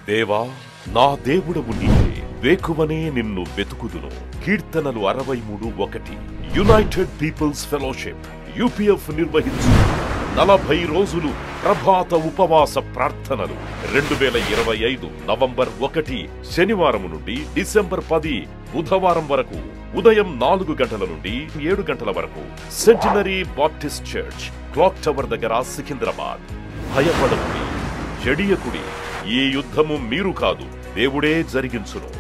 దేవా నా దేవుడవు నీవే, వేకువనే నిన్ను వెతుకుదును. కీర్తనలు 63:1. యునైటెడ్ పీపుల్స్ ఫెలోషిప్ యూపీఎఫ్ నిర్వహించు 40 రోజులు ప్రభాత ఉపవాస ప్రార్థనలు 2025 నవంబర్ 1 శనివారం నుండి డిసెంబర్ 10 బుధవారం వరకు ఉదయం 4 గంటల నుండి 7 గంటల వరకు centenary Baptist church, clock tower దగ్గర, సికింద్రాబాద్. భయపడకుడి, జడియకుడి, ఈ యుద్ధము మీరు కాదు, దేవుడే జరిగించును.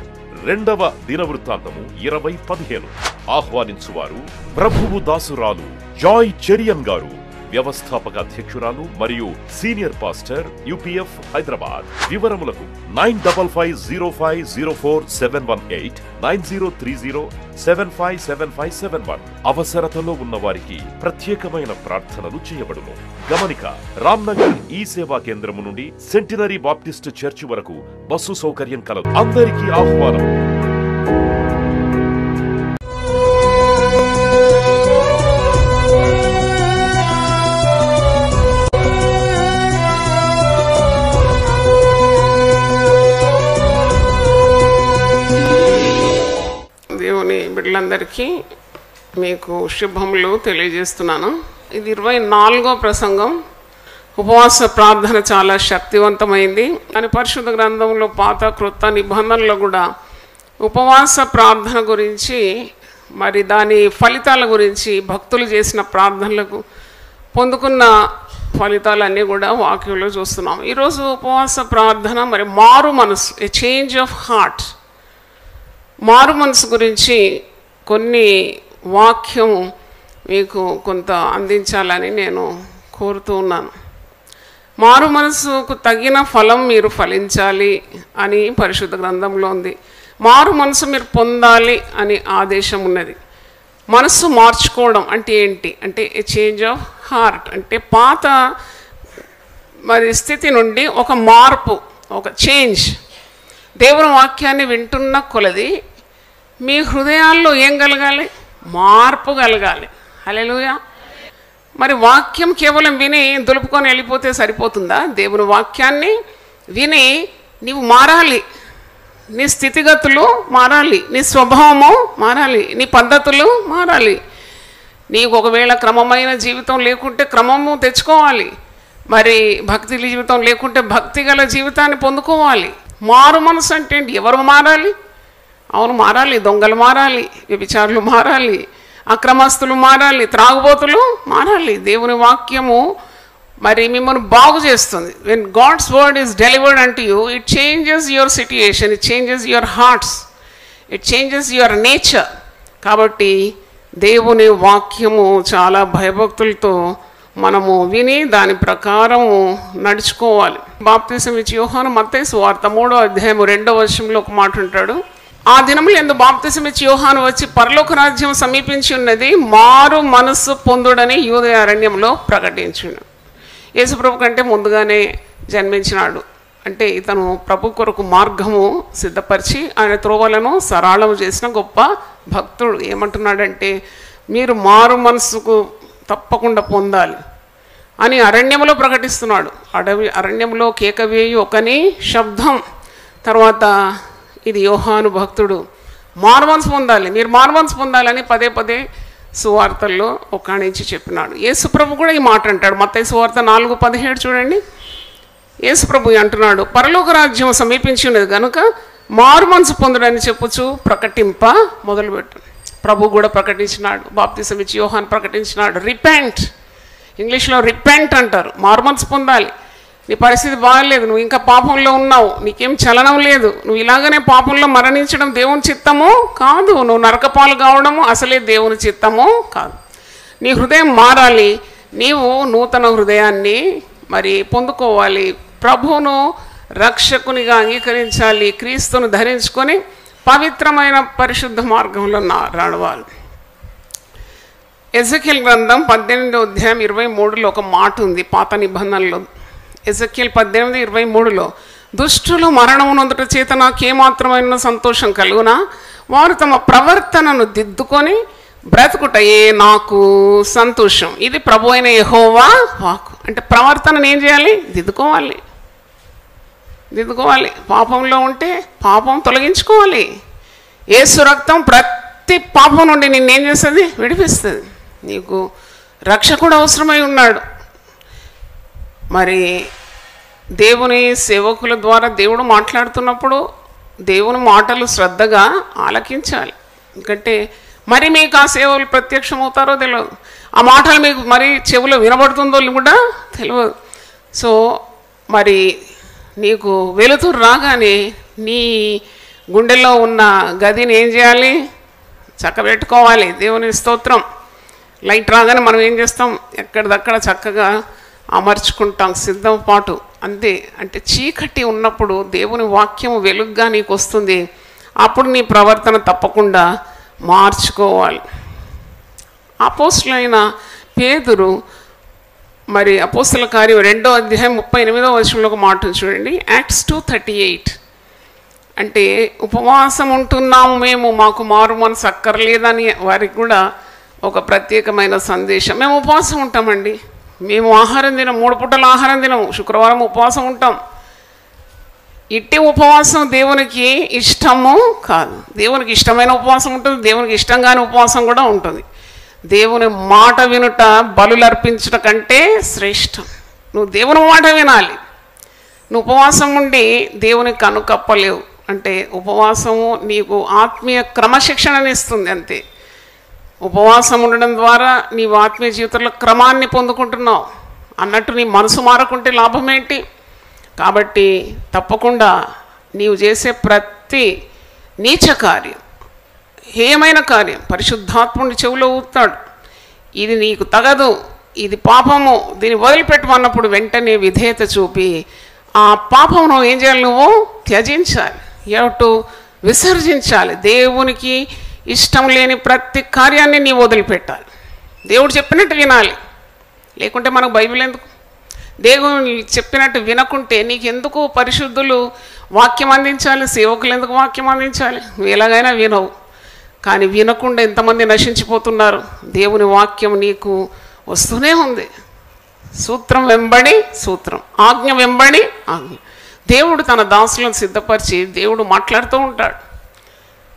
2వ దినవృత్తాంతము 20:15. ఆహ్వానించువారు ప్రభువు దాసురాలు జాయ్ చెరియన్ గారు, వ్యవస్థాపక అధ్యక్షురాలు మరియు సీనియర్ పాస్టర్, యూపీఎఫ్ హైదరాబాద్. వివరములకు 9505044718 9030757571. అవసరతలో ఉన్న వారికి ప్రత్యేకమైన ప్రార్థనలు చేయబడును. గమనిక: రామ్నగర్ ఈ సేవా కేంద్రము నుండి సెంటినరీ బాప్టిస్ట్ చర్చి వరకు బస్సు సౌకర్యం కలదు. అందరికీ ఆహ్వానం. దేవుని బిడ్డలందరికీ మీకు శుభములు తెలియజేస్తున్నాను. ఇది 24వ ప్రసంగం. ఉపవాస ప్రార్థన చాలా శక్తివంతమైంది అని పరిశుద్ధ గ్రంథంలో పాత క్రొత్త నిబంధనలో కూడా ఉపవాస ప్రార్థన గురించి, మరి దాని ఫలితాల గురించి, భక్తులు చేసిన ప్రార్థనలకు పొందుకున్న ఫలితాలన్నీ కూడా వాక్యంలో చూస్తున్నాం. ఈరోజు ఉపవాస ప్రార్థన, మరి మారు మనసు, ఏ చేంజ్ ఆఫ్ హార్ట్, మారు మనసు గురించి కొన్ని వాక్యం మీకు కొంత అందించాలని నేను కోరుతూ ఉన్నాను. మారు మనసుకు తగిన ఫలం మీరు ఫలించాలి అని పరిశుద్ధ గ్రంథంలో ఉంది. మారు మనసు మీరు పొందాలి అని ఆదేశం ఉన్నది. మనసు మార్చుకోవడం అంటే ఏంటి అంటే ఏ చేంజ్ ఆఫ్ హార్ట్ అంటే పాత మరి స్థితి నుండి ఒక మార్పు, ఒక చేంజ్. దేవుని వాక్యాన్ని వింటున్న కొలది మీ హృదయాల్లో ఏం కలగాలి? మార్పు కలగాలి. హల్లెలూయా. మరి వాక్యం కేవలం విని దులుపుకొని వెళ్ళిపోతే సరిపోతుందా? దేవుని వాక్యాన్ని విని నీవు మారాలి. నీ స్థితిగతులు మారాలి, నీ స్వభావము మారాలి, నీ పద్ధతులు మారాలి. నీకు ఒకవేళ క్రమమైన జీవితం లేకుంటే క్రమము తెచ్చుకోవాలి. మరి భక్తి జీవితం లేకుంటే భక్తి గల జీవితాన్ని పొందుకోవాలి. మారు మనసు అంటే ఏంటి? ఎవరు మారాలి? అవును, మారాలి. దొంగలు మారాలి, వ్యభిచారులు మారాలి, అక్రమస్తులు మారాలి, త్రాగుబోతులు మారాలి. దేవుని వాక్యము మరి మిమ్మల్ని బాగు చేస్తుంది. When God's word is delivered unto you, it changes your situation, it changes your hearts, it changes your nature. కాబట్టి దేవుని వాక్యము చాలా భయభక్తులతో మనము విని దాని ప్రకారము నడుచుకోవాలి. బాప్తిసం ఇచ్చి యోహాను మత్తయి సువార్త 3వ అధ్యాయము 2వ వచనంలో ఒక మాట ఉంటాడు. ఆ దినములు ఎందు బాప్తిసం ఇచ్చి యోహాను వచ్చి పరలోక రాజ్యం సమీపించి ఉన్నది, మారు మనస్సు పొందుడని యూదయ అరణ్యంలో ప్రకటించును. యేసుప్రభు కంటే ముందుగానే జన్మించినాడు. అంటే ఇతను ప్రభు కొరకు మార్గము సిద్ధపరిచి ఆయన త్రోవలను సరళము చేసిన గొప్ప భక్తుడు. ఏమంటున్నాడంటే మీరు మారు మనస్సుకు తప్పకుండా పొందాలి అని అరణ్యంలో ప్రకటిస్తున్నాడు. అరణ్యంలో కేకవేయు ఒకని శబ్దం. తర్వాత ఇది యోహాను భక్తుడు మారు మనసు పొందాలి, మీరు మారు మనసు పొందాలని పదే పదే సువార్తల్లో ఒకాణించి చెప్పినాడు. యేసుప్రభు కూడా ఈ మాట అంటాడు. మత్తయి సువార్త 4:17 చూడండి. యేసుప్రభు అంటున్నాడు, పరలోక రాజ్యం సమీపించి ఉన్నది కనుక మారు మనసు పొందుడని చెప్పుచు ప్రకటింప మొదలుపెట్టు. ప్రభు కూడా ప్రకటించినాడు. బాప్తిసం ఇచ్చి యోహాను ప్రకటించినాడు. రిపెంట్, ఇంగ్లీష్లో రిపెంట్ అంటారు. మారు మనసు పొందాలి. నీ పరిస్థితి బాగాలేదు, నువ్వు ఇంకా పాపంలో ఉన్నావు, నీకేం చలనం లేదు, నువ్వు ఇలాగనే పాపంలో మరణించడం దేవుని చిత్తము కాదు, నువ్వు నరకపాలు కావడము అసలే దేవుని చిత్తము కాదు. నీ హృదయం మారాలి, నీవు నూతన హృదయాన్ని మరి పొందుకోవాలి, ప్రభువును రక్షకునిగా అంగీకరించాలి, క్రీస్తును ధరించుకొని పవిత్రమైన పరిశుద్ధ మార్గంలో నడవాలి. ఎజెకియల్ గ్రంథం 18వ అధ్యాయం 23లో ఒక మాట ఉంది పాత నిబంధనలో. ఎజెకియల్ 18:23లో దుష్టులు మరణము నొందుట చేత నాకేమాత్రమైన సంతోషం కలుగునా, వారు తమ ప్రవర్తనను దిద్దుకొని బ్రతుకుటయే నాకు సంతోషం. ఇది ప్రభు అయిన యెహోవా వాక్కు. అంటే ప్రవర్తనను ఏం చేయాలి? దిద్దుకోవాలి. దిద్దుకోవాలి. పాపంలో ఉంటే పాపం తొలగించుకోవాలి. యేసు రక్తం ప్రతి పాపం నుండి నిన్నేం చేస్తుంది? విడిపిస్తుంది. నీకు రక్షకుడు అవసరమై ఉన్నాడు. మరి దేవుని సేవకుల ద్వారా దేవుడు మాట్లాడుతున్నప్పుడు దేవుని మాటలు శ్రద్ధగా ఆలకించాలి. ఎందుకంటే మరి మీకు ఆ సేవలు ప్రత్యక్షమవుతారో తెలియదు, ఆ మాటలు మీకు మరి చెవులో వినబడుతుందో కూడా తెలియదు. సో మరి నీకు వెలుతురు రాగానే నీ గుండెల్లో ఉన్న గదిని ఏం చేయాలి? చక్కబెట్టుకోవాలి. దేవుని స్తోత్రం. లైట్ రాగానే మనం ఏం చేస్తాం? ఎక్కడిదక్కడ చక్కగా అమర్చుకుంటాం, సిద్ధపాటు అంతే. అంటే చీకటి ఉన్నప్పుడు దేవుని వాక్యం వెలుగ్గా నీకు వస్తుంది. అప్పుడు నీ ప్రవర్తన తప్పకుండా మార్చుకోవాలి. అపోస్తులైన పేతురు మరి అపోస్తుల కార్యం 2వ అధ్యాయం 38వ వచనంలో ఒక మాట చూడండి. యాక్ట్స్ 2:38. అంటే ఉపవాసం ఉంటున్నాము మేము, మాకు మారు మనసు అక్కర్లేదని వారికి కూడా ఒక ప్రత్యేకమైన సందేశం. మేము ఉపవాసం ఉంటామండి. మేము ఆహారం తినం, 3 పూటల ఆహారం తినము, శుక్రవారం ఉపవాసం ఉంటాం. ఇట్టి ఉపవాసం దేవునికి ఇష్టము కాదు. దేవునికి ఇష్టమైన ఉపవాసం ఉంటుంది, దేవునికి ఇష్టం కాని ఉపవాసం కూడా ఉంటుంది. దేవుని మాట వినుట బలులు అర్పించట కంటే శ్రేష్టం. నువ్వు దేవుని మాట వినాలి. నువ్వు ఉపవాసం ఉండి దేవునికి కనుకప్పలేవు. అంటే ఉపవాసము నీకు ఆత్మీయ క్రమశిక్షణని ఇస్తుంది అంతే. ఉపవాసం ఉండడం ద్వారా నీవు ఆత్మీయ జీవితంలో క్రమాన్ని పొందుకుంటున్నావు అన్నట్టు నీ మనసు మారకుంటే లాభం ఏంటి? కాబట్టి తప్పకుండా నీవు చేసే ప్రతి నీచ కార్యం, హేయమైన కార్యం పరిశుద్ధాత్ముడి చెవిలో ఊతాడు. ఇది నీకు తగదు, ఇది పాపము, దీన్ని వదిలిపెట్టమన్నప్పుడు వెంటనే విధేయత చూపి ఆ పాపమును ఏం చేయాలి? నువ్వు త్యజించాలి. ఏమిటో విసర్జించాలి. దేవునికి ఇష్టం లేని ప్రతి కార్యాన్ని నీవు వదిలిపెట్టాలి. దేవుడు చెప్పినట్టు వినాలి. లేకుంటే మనకు బైబిల్ ఎందుకు? దేవుడు చెప్పినట్టు వినకుంటే నీకెందుకు పరిశుద్ధులు వాక్యం అందించాలి? సేవకులు ఎందుకు వాక్యం అందించాలి? నువ్వు ఎలాగైనా వినవు. కానీ వినకుండా ఎంతమంది నశించిపోతున్నారు. దేవుని వాక్యం నీకు వస్తూనే ఉంది. సూత్రం వెంబడి సూత్రం, ఆజ్ఞ వెంబడి ఆజ్ఞ. దేవుడు తన దాసులను సిద్ధపరిచి దేవుడు మాట్లాడుతూ ఉంటాడు.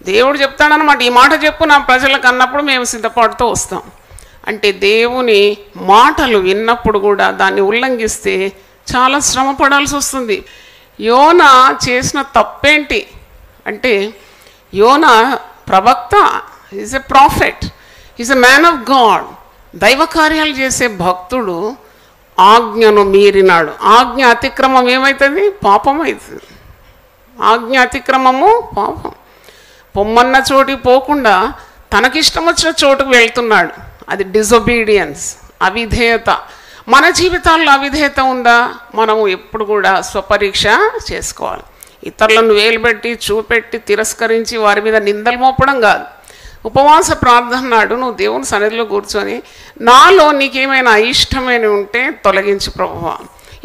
దేవుడు చెప్తాడనమాట, ఈ మాట చెప్పు నా ప్రజలకు అన్నప్పుడు మేము సిద్ధపాటుతో వస్తాం. అంటే దేవుని మాటలు విన్నప్పుడు కూడా దాన్ని ఉల్లంఘిస్తే చాలా శ్రమ పడాల్సి వస్తుంది. యోనా చేసిన తప్పేంటి అంటే, యోనా ప్రవక్త, is a prophet, is a man of God, దైవ కార్యాలు చేసే భక్తుడు ఆజ్ఞను మీరినాడు. ఆజ్ఞ అతిక్రమం ఏమవుతుంది? పాపం అవుతుంది. ఆజ్ఞ అతిక్రమము పాపం. పొమ్మన్న చోటికి పోకుండా తనకిష్టం వచ్చిన చోటుకు వెళ్తున్నాడు. అది డిజొబీడియన్స్, అవిధేయత. మన జీవితాల్లో అవిధేయత ఉందా? మనము ఎప్పుడు కూడా స్వపరీక్ష చేసుకోవాలి. ఇతరులను వేలుపెట్టి చూపెట్టి తిరస్కరించి వారి మీద నిందలు మోపడం కాదు. ఉపవాస ప్రార్థన నాడు నువ్వు దేవుని సన్నిధిలో కూర్చొని నాలో నీకేమైనా అయిష్టమైన ఉంటే తొలగించు ప్రభువా,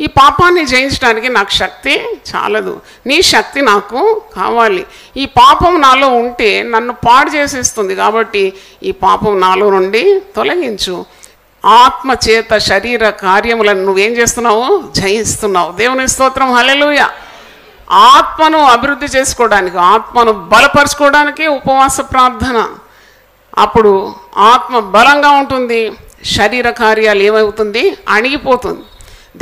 ఈ పాపాన్ని జయించడానికి నాకు శక్తి చాలదు, నీ శక్తి నాకు కావాలి. ఈ పాపం నాలో ఉంటే నన్ను పాడు చేసేస్తుంది, కాబట్టి ఈ పాపం నాలో నుండి తొలగించు. ఆత్మ చేత శరీర కార్యములను నువ్వేం చేస్తున్నావు? జయిస్తున్నావు. దేవుని స్తోత్రం, హల్లెలూయా. ఆత్మను అభివృద్ధి చేసుకోవడానికి, ఆత్మను బలపరచుకోవడానికి ఉపవాస ప్రార్థన. అప్పుడు ఆత్మ బలంగా ఉంటుంది, శరీర కార్యాలు ఏమవుతుంది? అణిగిపోతుంది.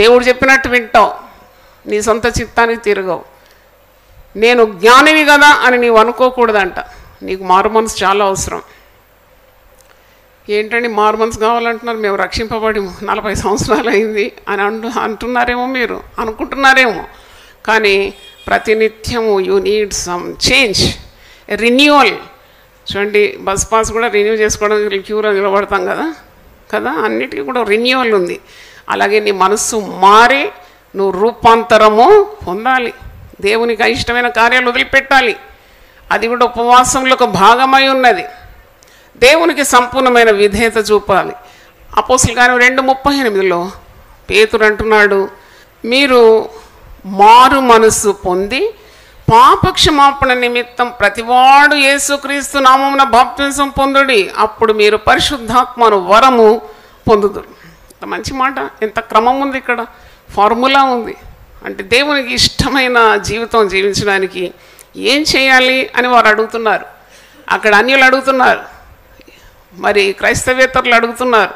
దేవుడు చెప్పినట్టు వింటావు, నీ సొంత చిత్తానికి తిరగవు. నేను జ్ఞానివి కదా అని నీవు అనుకోకూడదంట. నీకు మారు మనసు చాలా అవసరం. ఏంటండి మారు మనసు కావాలంటున్నారు? మేము రక్షింపబడి 40 సంవత్సరాలు అయింది అని అంటున్నారేమో, మీరు అనుకుంటున్నారేమో. కానీ ప్రతినిత్యము you need some change, renewal. చూడండి, బస్ పాస్ కూడా రెన్యూ చేసుకోవడానికి క్యూలో నిలబడతాం కదా అన్నిటికీ కూడా రెన్యూవల్ ఉంది. అలాగే నీ మనస్సు మారి నువ్వు రూపాంతరము పొందాలి. దేవునికి అయిష్టమైన కార్యాలు వదిలిపెట్టాలి. అది కూడా ఉపవాసంలో ఒక భాగమై ఉన్నది. దేవునికి సంపూర్ణమైన విధేయత చూపాలి. అపోస్తలుల కార్యం 2:38 పేతురు అంటున్నాడు, మీరు మారు మనస్సు పొంది పాపక్షమాపణ నిమిత్తం ప్రతివాడు యేసుక్రీస్తు నామమున బాప్తిసం పొందుడి, అప్పుడు మీరు పరిశుద్ధాత్మను వరము పొందుదురు. మంచి మాట. ఎంత క్రమం ఉంది ఇక్కడ, ఫార్ములా ఉంది. అంటే దేవునికి ఇష్టమైన జీవితం జీవించడానికి ఏం చేయాలి అని వారు అడుగుతున్నారు. అక్కడ అన్యులు అడుగుతున్నారు, మరి క్రైస్తవేతరులు అడుగుతున్నారు,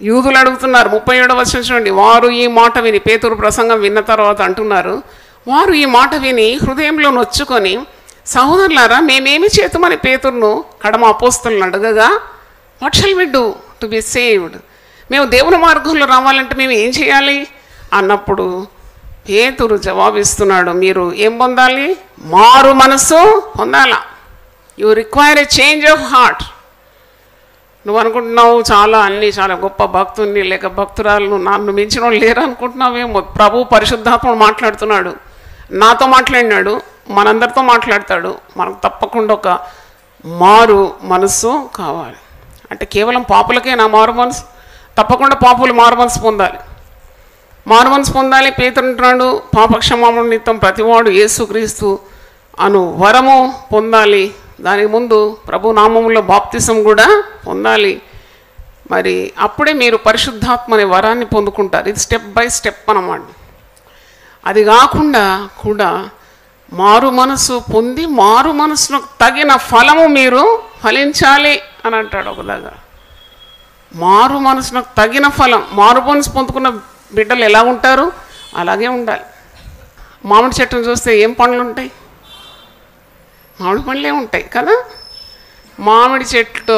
యూదులు అడుగుతున్నారు. 37వ వచనం చూడండి. వారు ఈ మాట విని, పేతురు ప్రసంగం విన్న తర్వాత అంటున్నారు, వారు ఈ మాట విని హృదయంలో నొచ్చుకొని, సహోదరులారా మేమేమి చేతుమని పేతురును కడమ అపోస్తలులను అడగగా, what shall we do to be saved? మేము దేవుని మార్గంలో రావాలంటే మేము ఏం చేయాలి అన్నప్పుడు పేతురు జవాబిస్తున్నాడు, మీరు ఏం పొందాలి? మారు మనసు పొందాలా. You require a change of heart. నువ్వు అనుకుంటున్నావు చాలా గొప్ప భక్తుని లేక భక్తురాలను నన్ను మించిన వాళ్ళు లేరు అనుకుంటున్నావేమో. ప్రభు పరిశుద్ధాత్ముడు మాట్లాడుతున్నాడు, నాతో మాట్లాడినాడు, మనందరితో మాట్లాడతాడు. మనకు తప్పకుండా ఒక మారు మనసు కావాలి. అంటే కేవలం పాపులకే నా మారు మనసు? తప్పకుండా పాపులు మారు మనసు పొందాలి. మారు మనసు పొందాలి. పేతురు అంటున్నాడు, పాపక్షమాపణ నిమిత్తం ప్రతివాడు యేసుక్రీస్తు అను వరము పొందాలి. దానికి ముందు ప్రభు నామములో బాప్తిసం కూడా పొందాలి. మరి అప్పుడే మీరు పరిశుద్ధాత్మ అనే వరాన్ని పొందుకుంటారు. ఇది స్టెప్ బై స్టెప్ అన్నమాట. అది కాకుండా కూడా మారు మనసు పొంది మారు మనసును తగిన ఫలము మీరు ఫలించాలి అని అంటాడు ఒక దగ్గర. మారు మనసునకు తగిన ఫలం. మారు మనసు పొందుకున్న బిడ్డలు ఎలా ఉంటారు అలాగే ఉండాలి. మామిడి చెట్టును చూస్తే ఏం పండ్లు ఉంటాయి? మామిడి పండ్లే ఉంటాయి కదా. మామిడి చెట్టు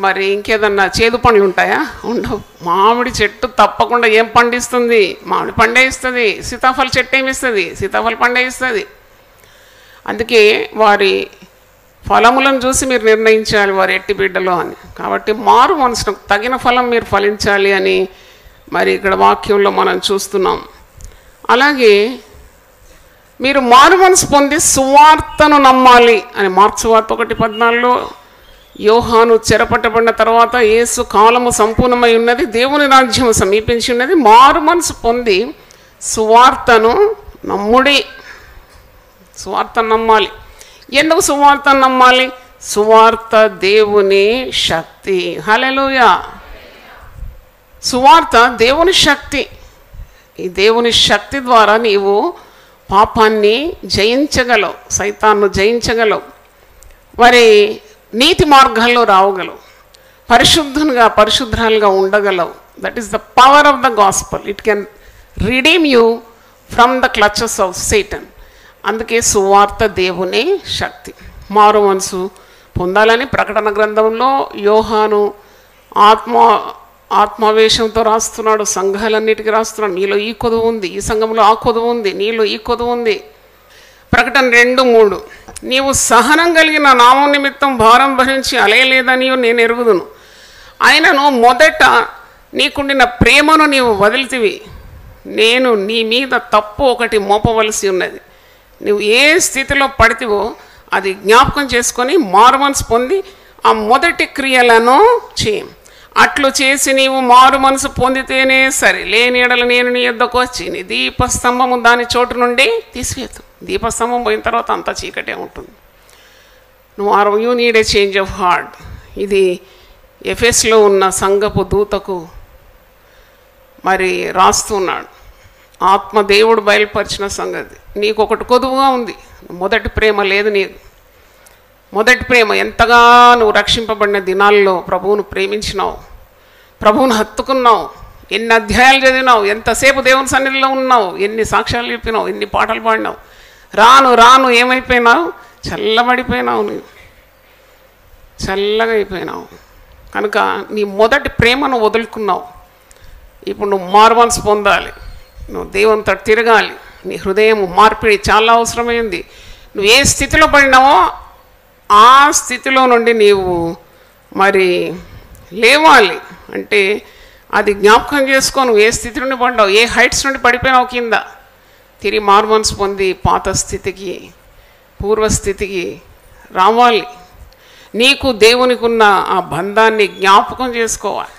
మరి ఇంకేదన్నా చేదు పండ్లు ఉంటాయా? ఉండవు. మామిడి చెట్టు తప్పకుండా ఏం పండిస్తుంది? మామిడి పండే ఇస్తుంది. సీతాఫల చెట్టు ఏమి ఇస్తుంది? సీతాఫల పండే ఇస్తుంది. అందుకే వారి ఫలములను చూసి మీరు నిర్ణయించాలి వారు ఎట్టి బిడ్డలో అని. కాబట్టి మారు మనసుకు తగిన ఫలం మీరు ఫలించాలి అని మరి ఇక్కడ వాక్యంలో మనం చూస్తున్నాం. అలాగే మీరు మారు మనసు పొంది సువార్తను నమ్మాలి అని మార్క్స్ వార్త 1:14లో, యోహాను చెరపట్టబడిన తర్వాత యేసు కాలము సంపూర్ణమై ఉన్నది, దేవుని రాజ్యం సమీపించి ఉన్నది, మారు మనసు పొంది సువార్తను నమ్ముడి. సువార్తను నమ్మాలి. ఎందుకు సువార్తను నమ్మాలి? సువార్త దేవుని శక్తి. హల్లెలూయా. సువార్త దేవుని శక్తి. ఈ దేవుని శక్తి ద్వారా నీవు పాపాన్ని జయించగలవు, సైతాన్ను జయించగలవు, మరి నీతి మార్గాల్లో రావగలవు, పరిశుద్ధురాలుగా ఉండగలవు. That is the power of the gospel. It can redeem you from the clutches of Satan. అందుకే సువార్త దేవుని శక్తి. మారు మనసు పొందాలని ప్రకటన గ్రంథంలో యోహాను ఆత్మావేశంతో రాస్తున్నాడు, సంఘాలన్నిటికీ రాస్తున్నాడు. నీలో ఈ కొదువు ఉంది, ఈ సంఘంలో ఆ కొదువు ఉంది, నీలో ఈ కొదువు ఉంది. ప్రకటన 2:3, నీవు సహనం కలిగిన నామం నిమిత్తం భారం భరించి అలయలేదని నేను ఎరుగుదును, ఆయనను మొదట నీకుండిన ప్రేమను నీవు వదిలితివి, నేను నీ మీద తప్పు ఒకటి మోపవలసి ఉన్నది. నువ్వు ఏ స్థితిలో పడితివో అది జ్ఞాపకం చేసుకొని మారు మనసు పొంది ఆ మొదటి క్రియలను చేయి. అట్లు చేసి నీవు మారు మనసు పొందితేనే సరే, లేని ఎడల నేను నీ యొద్దకు వచ్చి నీ దీపస్తంభము దాని చోటు నుండి తీసివేతు. దీపస్తంభం పోయిన తర్వాత అంతా చీకటే ఉంటుంది. You need a change of heart. ఇది ఎఫెస్లో ఉన్న సంఘపు దూతకు మరి రాస్తున్నాడు. ఆత్మదేవుడు బయలుపరిచిన సంగతి. నీకు ఒకటి కొదువుగా ఉంది, మొదటి ప్రేమ లేదు నీకు. మొదటి ప్రేమ ఎంతగా నువ్వు రక్షింపబడిన దినాల్లో ప్రభువును ప్రేమించినావు, ప్రభువును హత్తుకున్నావు, ఎన్ని అధ్యాయాలు చదివినావు, ఎంతసేపు దేవుని సన్నిధిలో ఉన్నావు, ఎన్ని సాక్ష్యాలు చెప్పినావు, ఎన్ని పాటలు పాడినావు. రాను రాను ఏమైపోయినావు? చల్లబడిపోయినావు. నువ్వు చల్లగా అయిపోయినావు. కనుక నీ మొదటి ప్రేమను వదులుకున్నావు. ఇప్పుడు నువ్వు మారు మనసు పొందాలి, నువ్వు దేవునితో తిరగాలి. నీ హృదయం మార్పిడి చాలా అవసరమైంది. నువ్వు ఏ స్థితిలో పడినావో ఆ స్థితిలో నుండి నీవు మరి లేవాలి. అంటే అది జ్ఞాపకం చేసుకో. నువ్వు ఏ స్థితి నుండి పడ్డావు, ఏ హైట్స్ నుండి పడిపోయినావు కింద, తిరిగి మారు మనసు పొంది పాత స్థితికి, పూర్వస్థితికి రావాలి. నీకు దేవునికి ఉన్న ఆ బంధాన్ని జ్ఞాపకం చేసుకోవాలి.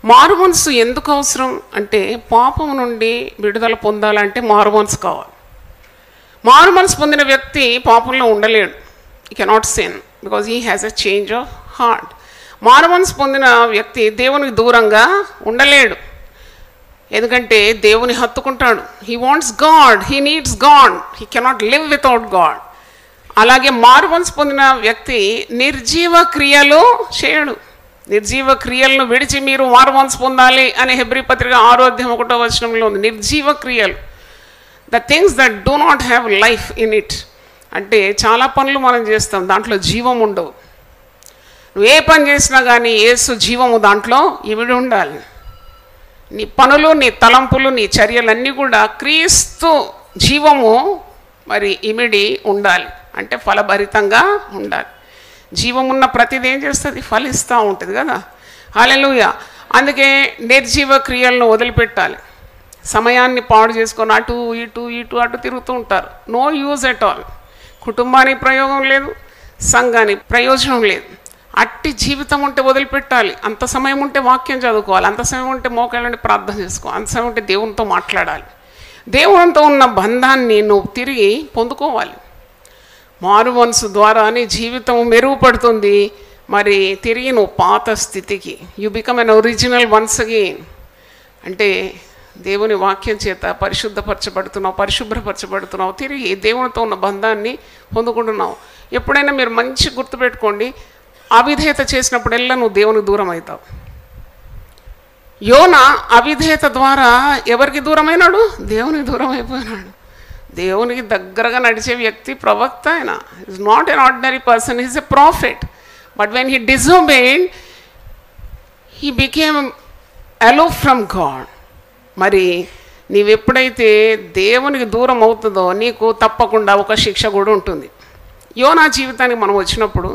మారు మనసు ఎందుకు అవసరం అంటే, పాపం నుండి విడుదల పొందాలంటే మారు మనసు కావాలి. మారు మనసు పొందిన వ్యక్తి పాపంలో ఉండలేడు. He cannot sin because he has a change of heart. మారు మనసు పొందిన వ్యక్తి దేవునికి దూరంగా ఉండలేడు. ఎందుకంటే దేవుని హత్తుకుంటాడు. He wants God, he needs God, he cannot live without God. అలాగే మారుమనసు పొందిన వ్యక్తి నిర్జీవ క్రియలు చేయడు. నిర్జీవ క్రియలను విడిచి మీరు మారుమనసు పొందాలి అని హెబ్రీ పత్రిక 6:1 ఉంది. నిర్జీవ క్రియలు, the things that do not have life in it. అంటే చాలా పనులు మనం చేస్తాం, దాంట్లో జీవం ఉండవు. నువ్వు ఏ పని చేసినా కానీ యేసు జీవము దాంట్లో ఇమిడి ఉండాలి. నీ పనులు, నీ తలంపులు, నీ చర్యలన్నీ కూడా క్రీస్తు జీవము మరి ఇమిడి ఉండాలి. అంటే ఫలభరితంగా ఉండాలి. జీవం ఉన్న ప్రతిదీ ఏం చేస్తుంది? ఫలిస్తూ ఉంటుంది కదా. హల్లెలూయా. అందుకే నిర్జీవ క్రియలను వదిలిపెట్టాలి. సమయాన్ని పాడు చేసుకొని అటు ఇటు తిరుగుతూ ఉంటారు. No use at all. కుటుంబానికి ప్రయోగం లేదు, సంఘానికి ప్రయోజనం లేదు. అట్టి జీవితం ఉంటే వదిలిపెట్టాలి. అంత సమయం ఉంటే వాక్యం చదువుకోవాలి, అంత సమయం ఉంటే మోకాళ్ళని ప్రార్థన చేసుకోవాలి, అంత సమయం ఉంటే దేవునితో మాట్లాడాలి. దేవునితో ఉన్న బంధాన్ని నువ్వు తిరిగి పొందుకోవాలి. మారు మనసు ద్వారా నీ జీవితం మెరుగుపడుతుంది. మరి తిరిగి నువ్వు పాత స్థితికి, you become an original once again. అంటే దేవుని వాక్యం చేత పరిశుద్ధపరచబడుతున్నావు, పరిశుభ్రపరచబడుతున్నావు, తిరిగి దేవునితో ఉన్న బంధాన్ని పొందుకుంటున్నావు. ఎప్పుడైనా మీరు మంచి గుర్తుపెట్టుకోండి, అవిధేయత చేసినప్పుడెల్లా నువ్వు దేవునికి దూరం అవుతావు. యోనా అవిధేయత ద్వారా ఎవరికి దూరమైనాడు? దేవునికి దూరం అయిపోయినాడు. దేవునికి దగ్గరగా నడిచే వ్యక్తి ప్రవక్త. ఆయన is not an ordinary person, is a prophet. But when he disobeyed, he became aloof from God. మరి నీవెప్పుడైతే దేవునికి దూరం అవుతుందో నీకు తప్పకుండా ఒక శిక్ష కూడా ఉంటుంది. యోనా జీవితానికి మనం వచ్చినప్పుడు,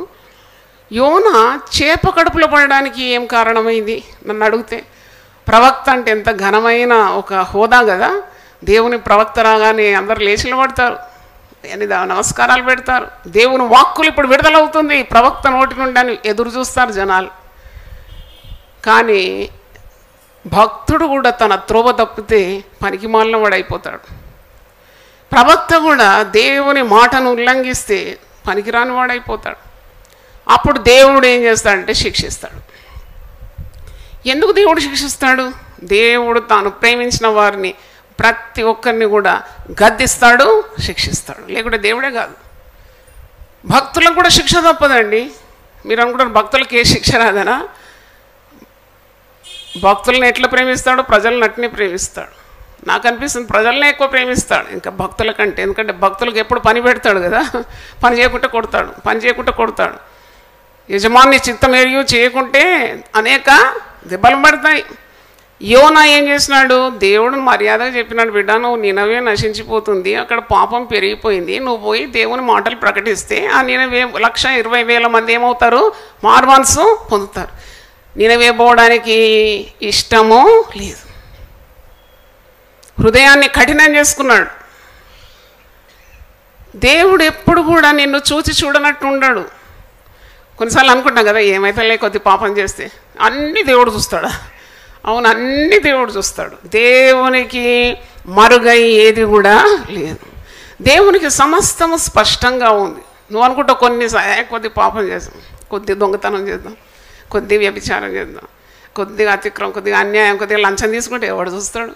యోనా చేప కడుపులో పడడానికి ఏం కారణమైంది నన్ను అడిగితే? ప్రవక్త అంటే ఎంత ఘనమైన ఒక హోదా కదా. దేవుని ప్రవక్త రాగానే అందరు లేచి నిలబడతారు, నమస్కారాలు పెడతారు. దేవుని వాక్కులు ఇప్పుడు విడుదలవుతుంది ప్రవక్త నోటి నుండి అని ఎదురు చూస్తారు జనాలు. కానీ భక్తుడు కూడా తన త్రోవ తప్పితే పనికి మాలిన వాడు అయిపోతాడు. ప్రవక్త కూడా దేవుని మాటను ఉల్లంఘిస్తే పనికిరాని వాడైపోతాడు. అప్పుడు దేవుడు ఏం చేస్తాడంటే శిక్షిస్తాడు. ఎందుకు దేవుడు శిక్షిస్తాడు? దేవుడు తాను ప్రేమించిన వారిని ప్రతి ఒక్కరిని కూడా గద్దిస్తాడు, శిక్షిస్తాడు. లేకుంటే దేవుడే కాదు. భక్తులకు కూడా శిక్ష తప్పదండి. మీరు అనుకుంటారు భక్తులకి ఏ శిక్ష రాదనా? భక్తులను ఎట్లా ప్రేమిస్తాడు? ప్రజలను అట్నే ప్రేమిస్తాడు. నాకు అనిపిస్తుంది ప్రజలనే ఎక్కువ ప్రేమిస్తాడు ఇంకా భక్తుల కంటే. ఎందుకంటే భక్తులకు ఎప్పుడు పని పెడతాడు కదా, పని చేయకుంటే కొడతాడు, పని చేయకుంటే కొడతాడు. యజమాని చిత్తమేరియు చేయకుంటే అనేక దెబ్బలు పడతాయి. యోనా ఏం చేసినాడు? దేవుడు మర్యాదగా చెప్పినాడు, బిడ్డ నువ్వు నినవే నశించిపోతుంది, అక్కడ పాపం పెరిగిపోయింది, నువ్వు పోయి దేవుని మాటలు ప్రకటిస్తే ఆ నినవే 1,20,000 మంది ఏమవుతారు? మారుమనసు పొందుతారు. నినవే పోవడానికి ఇష్టము లేదు. హృదయాన్ని కఠినం చేసుకున్నాడు. దేవుడు ఎప్పుడు కూడా నిన్ను చూసి చూడనట్టు ఉండడు. కొన్నిసార్లు అనుకుంటాం కదా ఏమైతే కొద్ది పాపం చేస్తే అన్నీ దేవుడు చూస్తాడా? అవును, అన్నీ దేవుడు చూస్తాడు. దేవునికి మరుగై ఏది కూడా లేదు. దేవునికి సమస్తము స్పష్టంగా ఉంది. నువ్వు అనుకుంటావు కొద్ది పాపం చేద్దాం, కొద్ది దొంగతనం చేద్దాం, కొద్ది వ్యభిచారం చేద్దాం, కొద్దిగా అతిక్రమం, కొద్దిగా అన్యాయం, కొద్దిగా లంచం తీసుకుంటే ఎవడు చూస్తాడు?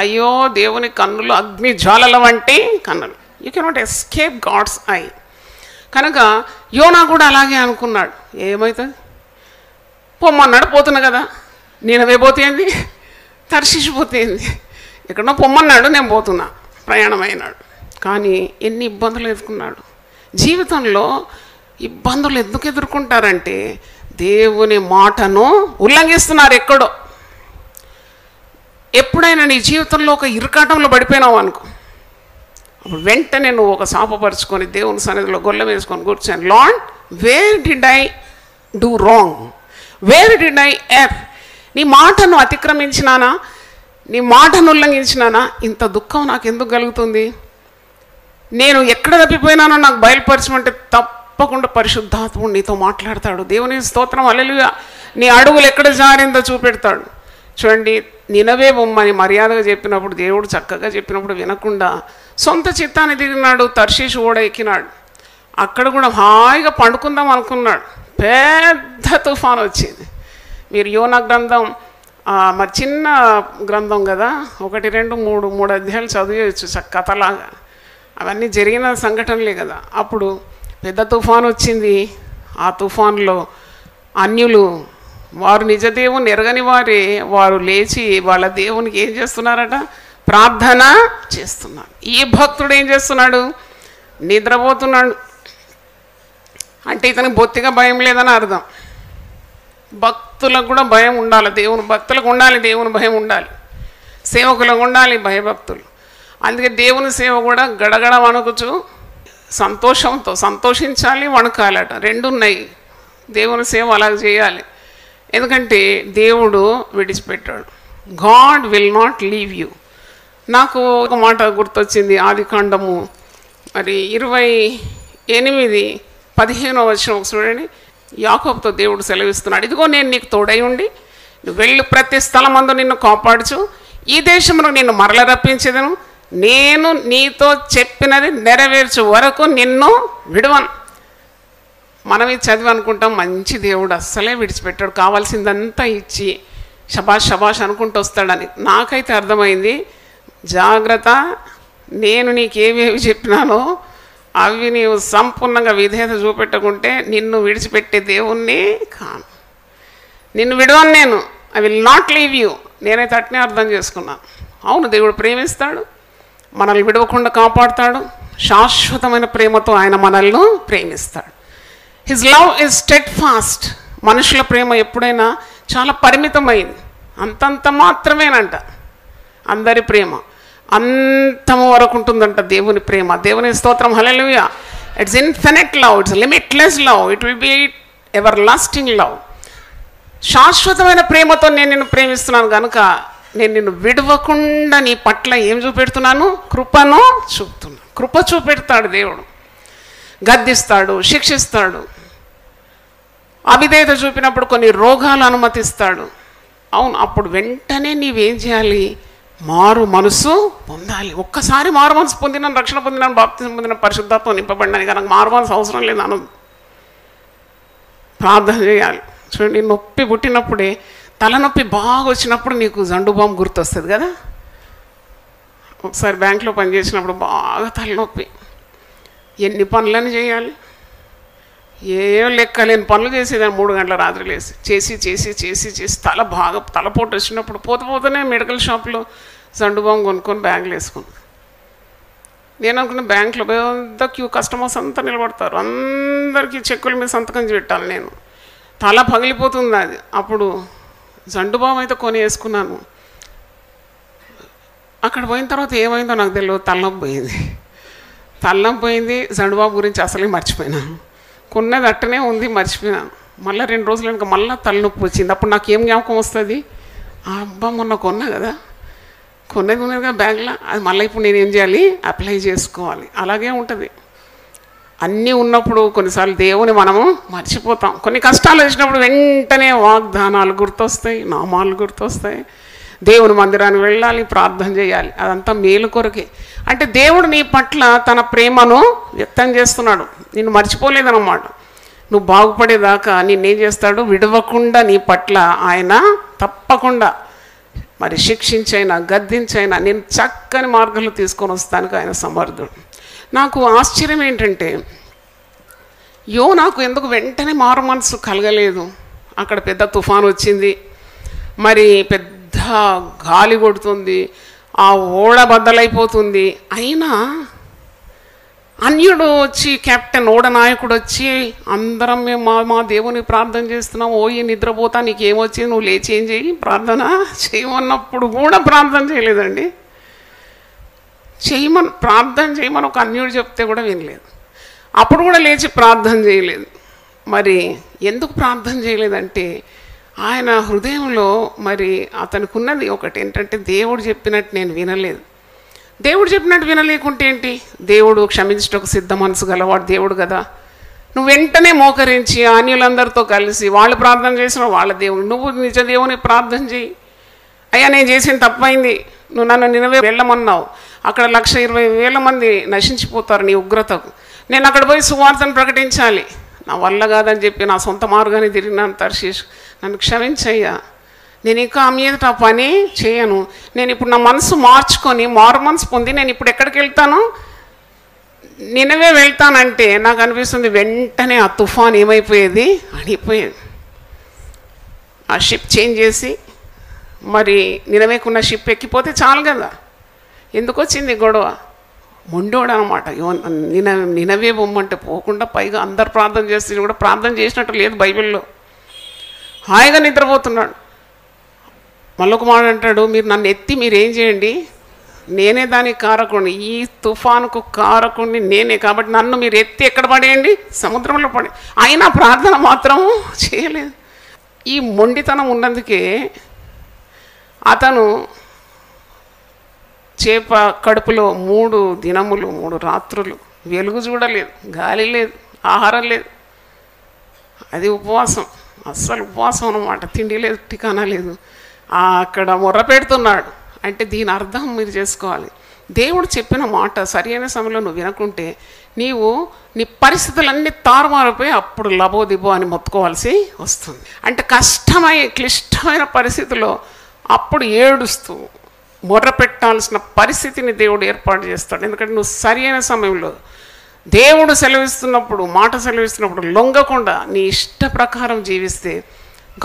అయ్యో, దేవుని కన్నులు అగ్ని జ్వాలల వంటి కన్నులు. You cannot escape God's eye. కనుక యోనా కూడా అలాగే అనుకున్నాడు. ఏమవుతుంది? పొమ్మన్నాడు, పోతున్నా కదా. నేను పోతేంది, తర్శించిపోతేంది, ఎక్కడో పొమ్మన్నాడు, నేను పోతున్నా, ప్రయాణం అయినాడు. కానీ ఎన్ని ఇబ్బందులు ఎదుర్కొన్నాడు. జీవితంలో ఇబ్బందులు ఎందుకు ఎదుర్కొంటారంటే దేవుని మాటను ఉల్లంఘిస్తున్నారు. ఎక్కడో ఎప్పుడైనా నీ జీవితంలో ఒక ఇరుకాటంలో పడిపోయినావు అనుకో, అప్పుడు వెంటనే నువ్వు ఒక శాపపరుచుకొని దేవుని సన్నిధిలో గొల్లెం వేసుకొని కూర్చొని, Lord where did I do wrong, where did I err? నీ మాటను అతిక్రమించినానా, నీ మాటను ఉల్లంఘించినానా? ఇంత దుఃఖం నాకు ఎందుకు కలుగుతుంది? నేను ఎక్కడ తప్పిపోయినానో నాకు బయలుపరచమంటే తప్పకుండా పరిశుద్ధాత్ముడు నీతో మాట్లాడతాడు. దేవుని స్తోత్రం, హల్లెలూయా. నీ అడుగులు ఎక్కడ జారిందో చూపెడతాడు. చూడండి, నినవే బొమ్మని మర్యాదగా చెప్పినప్పుడు, దేవుడు చక్కగా చెప్పినప్పుడు వినకుండా సొంత చిత్తాన్ని తిరిగినాడు. తర్షీషు ఓడ ఎక్కినాడు. అక్కడ కూడా హాయిగా పండుకుందాం అనుకున్నాడు. పెద్ద తుఫాను వచ్చింది. మీరు యోనా గ్రంథం మరి చిన్న గ్రంథం కదా, 1, 2, 3 అధ్యాయాలు చదివేయచ్చు కథలాగా. అవన్నీ జరిగిన సంఘటనలే కదా. అప్పుడు పెద్ద తుఫాను వచ్చింది. ఆ తుఫాన్లో అన్యులు, వారు నిజ దేవుని ఎరగని వారు లేచి వాళ్ళ దేవునికి ఏం చేస్తున్నారట? ప్రార్థన చేస్తున్నారు. ఈ భక్తుడు ఏం చేస్తున్నాడు? నిద్రపోతున్నాడు. అంటే ఇతనికి బొత్తిగా భయం లేదని అర్థం. భక్తులకు కూడా భయం ఉండాలి, దేవుని భక్తులకు ఉండాలి, దేవుని భయం ఉండాలి, సేవకులకు ఉండాలి భయభక్తులు. అందుకే దేవుని సేవ కూడా గడగడ వణుకుచు సంతోషంతో సంతోషించాలి, వణకాలట. 2 ఉన్నాయి. దేవుని సేవ అలా చేయాలి. ఎందుకంటే దేవుడు విడిచిపెట్టాడు. God will not leave you. నాకు ఒక మాట గుర్తొచ్చింది. ఆదికాండము మరి 28:15 వచనం చూడండి. యాకోబుతో దేవుడు సెలవిస్తున్నాడు, ఇదిగో నేను నీకు తోడై ఉండి నువ్వు వెళ్ళు ప్రతి స్థలమందు నిన్ను కాపాడుచు ఈ దేశమును నిన్ను మరల రప్పించేదను, నేను నీతో చెప్పినది నెరవేర్చు వరకు నిన్ను విడవను. మనం ఇది చదివి అనుకుంటాం మంచి దేవుడు అస్సలే విడిచిపెట్టాడు, కావాల్సిందంతా ఇచ్చి శబాష్ శబాష్ అనుకుంటూ వస్తాడని. నాకైతే అర్థమైంది, జాగ్రత్త, నేను నీకేవేవి చెప్పినానో అవి నీవు సంపూర్ణంగా విధేయత చూపెట్టుకుంటే నిన్ను విడిచిపెట్టే దేవుణ్ణి కాను, నిన్ను విడవను నేను. I will not leave you. నేనైతే అట్నే అర్థం చేసుకున్నాను. అవును, దేవుడు ప్రేమిస్తాడు, మనల్ని విడవకుండా కాపాడుతాడు, శాశ్వతమైన ప్రేమతో ఆయన మనల్ని ప్రేమిస్తాడు. His love is steadfast. మనుషుల ప్రేమ ఎప్పుడైనా చాలా పరిమితమైంది, అంతంత మాత్రమేనంట. అందరి ప్రేమ అంతము వరకు ఉంటుందంట దేవుని ప్రేమ. దేవుని స్తోత్రం, hallelujah. It's infinite love, it's limitless love, it will be everlasting love. శాశ్వతమైన ప్రేమతో నేను నిన్ను ప్రేమిస్తున్నాను కనుక నేను నిన్ను విడవకుండా నీ పట్ల ఏం చూపెడుతున్నాను? కృపను చూపుతున్నాను. కృప చూపెడతాడు దేవుడు, గద్దిస్తాడు, శిక్షిస్తాడు. అవిధేయత చూపినప్పుడు కొన్ని రోగాలు అనుమతిస్తాడు. అవును, అప్పుడు వెంటనే నీవేం చేయాలి? మారు మనసు పొందాలి. ఒక్కసారి మారు మనసు పొందినాను, రక్షణ పొందినాను, బాప్తిజం పొందిన, పరిశుద్ధాత్మ నింపబడినాను కనుక మారు మనసు అవసరం లేదు అను. ప్రార్థన చేయాలి. చూడండి, నొప్పి పుట్టినప్పుడే, తలనొప్పి బాగా వచ్చినప్పుడు నీకు జండుబాం గుర్తొస్తుంది కదా. ఒకసారి బ్యాంక్లో పనిచేసినప్పుడు బాగా తలనొప్పి, ఎన్ని పనులని చేయాలి, ఏం లెక్కలేని పనులు చేసేదాన్ని. 3 గంటల రాత్రి లేసి చేసి చేసి చేసి చేసి తలపోటు వచ్చినప్పుడు పోతేనే మెడికల్ షాప్లో జండుబాం కొనుక్కొని బ్యాగులు వేసుకుని, నేను అనుకున్న బ్యాంక్లో పెద్ద క్యూ, కస్టమర్స్ అంతా నిలబడతారు, అందరికీ చెక్కుల మీద సంతకం పెట్టాలి. నేను తల పగిలిపోతుంది అది. అప్పుడు జండుబాం అయితే కొని వేసుకున్నాను. అక్కడ పోయిన తర్వాత ఏమైందో నాకు తెలియదు, తలనొప్పి పోయింది. జండుబాబు గురించి అసలే మర్చిపోయినాను. కొన్నది అట్టనే ఉంది, మర్చిపోయినాను. మళ్ళీ 2 రోజులు వెనక మళ్ళీ తలనొప్పి వచ్చింది. అప్పుడు నాకు ఏం జ్ఞాపకం వస్తుంది? అబ్బా, మొన్న కొన్నా కదా, కొన్నది కదా బ్యాగ్లో, అది మళ్ళీ ఇప్పుడు నేను ఏం చేయాలి? అప్లై చేసుకోవాలి. అలాగే ఉంటుంది. అన్నీ ఉన్నప్పుడు కొన్నిసార్లు దేవుని మనము మర్చిపోతాం. కొన్ని కష్టాలు వచ్చినప్పుడు వెంటనే వాగ్దానాలు గుర్తొస్తాయి, నామాలు గుర్తొస్తాయి. దేవుని మందిరానికి వెళ్ళాలి, ప్రార్థన చేయాలి. అదంతా మేలు కొరకే. అంటే దేవుడు నీ పట్ల తన ప్రేమను వ్యక్తం చేస్తున్నాడు, నిన్ను మర్చిపోలేదన్నమాట. నువ్వు బాగుపడేదాకా నిన్నేం చేస్తాడు? విడవకుండా నీ పట్ల ఆయన తప్పకుండా మరి శిక్షించైనా గద్దించైనా నేను చక్కని మార్గంలో తీసుకొని వస్తానికి ఆయన సమర్థుడు. నాకు ఆశ్చర్యం ఏంటంటే, నాకు ఎందుకు వెంటనే మారు మనసు కలగలేదు? అక్కడ పెద్ద తుఫాను వచ్చింది, మరి పెద్ద గాలి కొడుతుంది, ఆ ఓడ బద్దలైపోతుంది. అయినా అన్యుడు వచ్చి, కెప్టెన్ ఓడ నాయకుడు వచ్చి, అందరం మేము మా దేవుని ప్రార్థన చేస్తున్నాం, ఓయి నిద్రపోతా, నీకేమొచ్చింది, నువ్వు లేచి ఏం చేయి, ప్రార్థన చేయమన్నప్పుడు కూడా ప్రార్థన చేయలేదండి. ప్రార్థన చేయమని ఒక అన్యుడు చెప్తే కూడా వినలేదు. అప్పుడు కూడా లేచి ప్రార్థన చేయలేదు. మరి ఎందుకు ప్రార్థన చేయలేదంటే, ఆయన హృదయంలో మరి అతనికి ఉన్నది ఒకటి ఏంటంటే, దేవుడు చెప్పినట్టు నేను వినలేదు. దేవుడు చెప్పినట్టు వినలేకుంటే ఏంటి? దేవుడు క్షమించటకు సిద్ధ మనసు గలవాడు దేవుడు కదా. నువ్వు వెంటనే మోకరించి అన్యులందరితో కలిసి వాళ్ళు ప్రార్థన చేసిన వాళ్ళ దేవుడు, నువ్వు నిజ దేవుని ప్రార్థన చేయి. అయ్యా, నేను చేసిన తప్పైంది, నువ్వు నన్ను నినవే వెళ్ళమన్నావు, అక్కడ 1,20,000 మంది నశించిపోతారు నీ ఉగ్రతకు, నేను అక్కడ పోయి సువార్తను ప్రకటించాలి, నా వల్ల కాదని చెప్పి నా సొంత మార్గాన్ని తిరిగినాను తర్షీష్, నన్ను క్షమించయ్యా, నేను ఇంకా మీదట ఆ పని చేయను. నేను ఇప్పుడు నా మనసు మార్చుకొని మారు మనసు పొంది నేను ఇప్పుడు ఎక్కడికి వెళ్తాను, నినవే వెళ్తానంటే నాకు అనిపిస్తుంది వెంటనే ఆ తుఫాన్ ఏమైపోయేది, అడిగిపోయేది. ఆ షిప్ చేంజ్ చేసి మరి నినవేకున్న షిప్ ఎక్కిపోతే చాలు కదా. ఎందుకు వచ్చింది గొడవ? మొండోడు అనమాట. నినవే బొమ్మంటే పోకుండా పైగా అందరు ప్రార్థన చేస్తే కూడా ప్రార్థన చేసినట్టు లేదు బైబిల్లో. హాయిగా నిద్రపోతున్నాడు. మళ్ళొక మాట అంటాడు, మీరు నన్ను ఎత్తి మీరు ఏం చేయండి, నేనే దానికి కారకుడిని, ఈ తుఫానుకు కారకుడిని నేనే, కాబట్టి నన్ను మీరు ఎత్తి ఎక్కడ పడేయండి, సముద్రంలో పడే. అయినా ప్రార్థన మాత్రం చేయలేదు. ఈ మొండితనం ఉన్నందుకే అతను చేప కడుపులో 3 దినములు 3 రాత్రులు వెలుగు చూడలేదు, గాలి లేదు, ఆహారం లేదు. అది ఉపవాసం, అస్సలు ఉపవాసం అన్నమాట. తిండి లేదు, ఠికానా లేదు. అక్కడ మొర్ర పెడుతున్నాడు. అంటే దీని అర్థం మీరు చేసుకోవాలి, దేవుడు చెప్పిన మాట సరైన సమయంలో నువ్వు వినకుంటే నీవు నీ పరిస్థితులన్నీ తారుమారిపోయి అప్పుడు లబోదిబో అని మొత్తుకోవాల్సి వస్తుంది. అంటే క్లిష్టమైన పరిస్థితిలో అప్పుడు ఏడుస్తూ మొర్ర పెట్టాల్సిన పరిస్థితిని దేవుడు ఏర్పాటు చేస్తాడు. ఎందుకంటే నువ్వు సరైన సమయంలో దేవుడు సెలవిస్తున్నప్పుడు, మాట సెలవిస్తున్నప్పుడు లొంగకుండా నీ ఇష్ట ప్రకారం జీవిస్తే